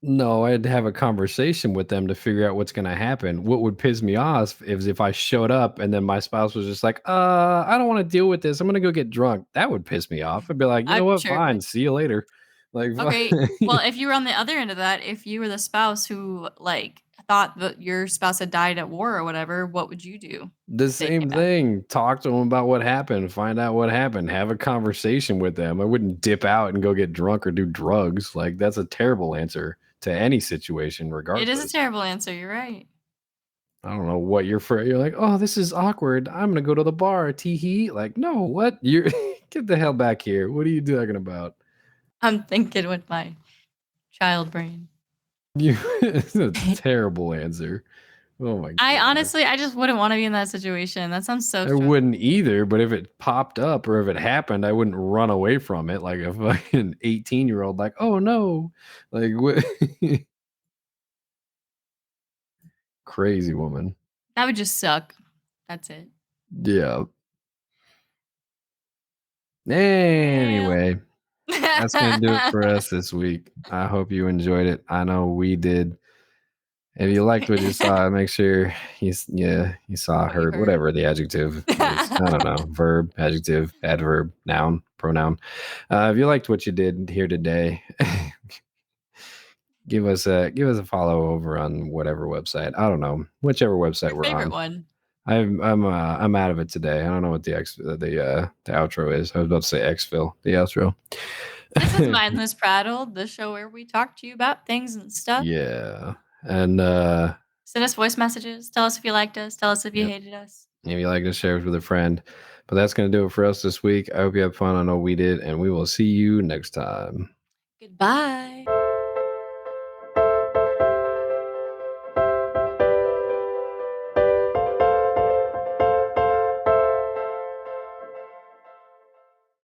No, I had to have a conversation with them to figure out what's gonna happen. What would piss me off is if I showed up and then my spouse was just like, I don't wanna deal with this. I'm gonna go get drunk." That would piss me off. I'd be like, "You know I'm what? sure it Fine. would. See you later." Like, Okay, well, if you were on the other end of that, if you were the spouse who, like, thought that your spouse had died at war or whatever, what would you do the if they came same back? thing. Talk to them about what happened, find out what happened, have a conversation with them. I wouldn't dip out and go get drunk or do drugs. Like, that's a terrible answer to any situation, It is a regardless. terrible answer, you're right. I don't know what you're like, "Oh, this is awkward. I'm gonna go to the bar, tee hee." Like, no, what? You're get the hell back here. What are you talking about? I'm thinking with my child brain. You it's a terrible answer. Oh my I gosh. honestly I just wouldn't wanna be in that situation. That sounds so I stressful. wouldn't either, but if it popped up or if it happened, I wouldn't run away from it like a fucking 18-year-old like, "Oh, no." Like, what crazy woman. That would just suck. That's it. Yeah. Well. Anyway, that's gonna do it for us this week. I hope you enjoyed it. I know we did. If you liked what you saw, make sure you saw, What you heard, heard. whatever the adjective is. I don't know. Verb, adjective, adverb, noun, pronoun. If you liked what you did here today, give us a follow over on whatever website. I don't know, whichever website Your we're favorite on. one. I'm out of it today. I don't know what the outro is. I was about to say exfil, the outro. This is Mindless Prattle, the show where we talk to you about things and stuff. Yeah. And Send us voice messages. Tell us if you liked us. Tell us if you yep. hated us. If you like to share it with a friend. But that's going to do it for us this week. I hope you have fun. I know we did. And we will see you next time. Goodbye.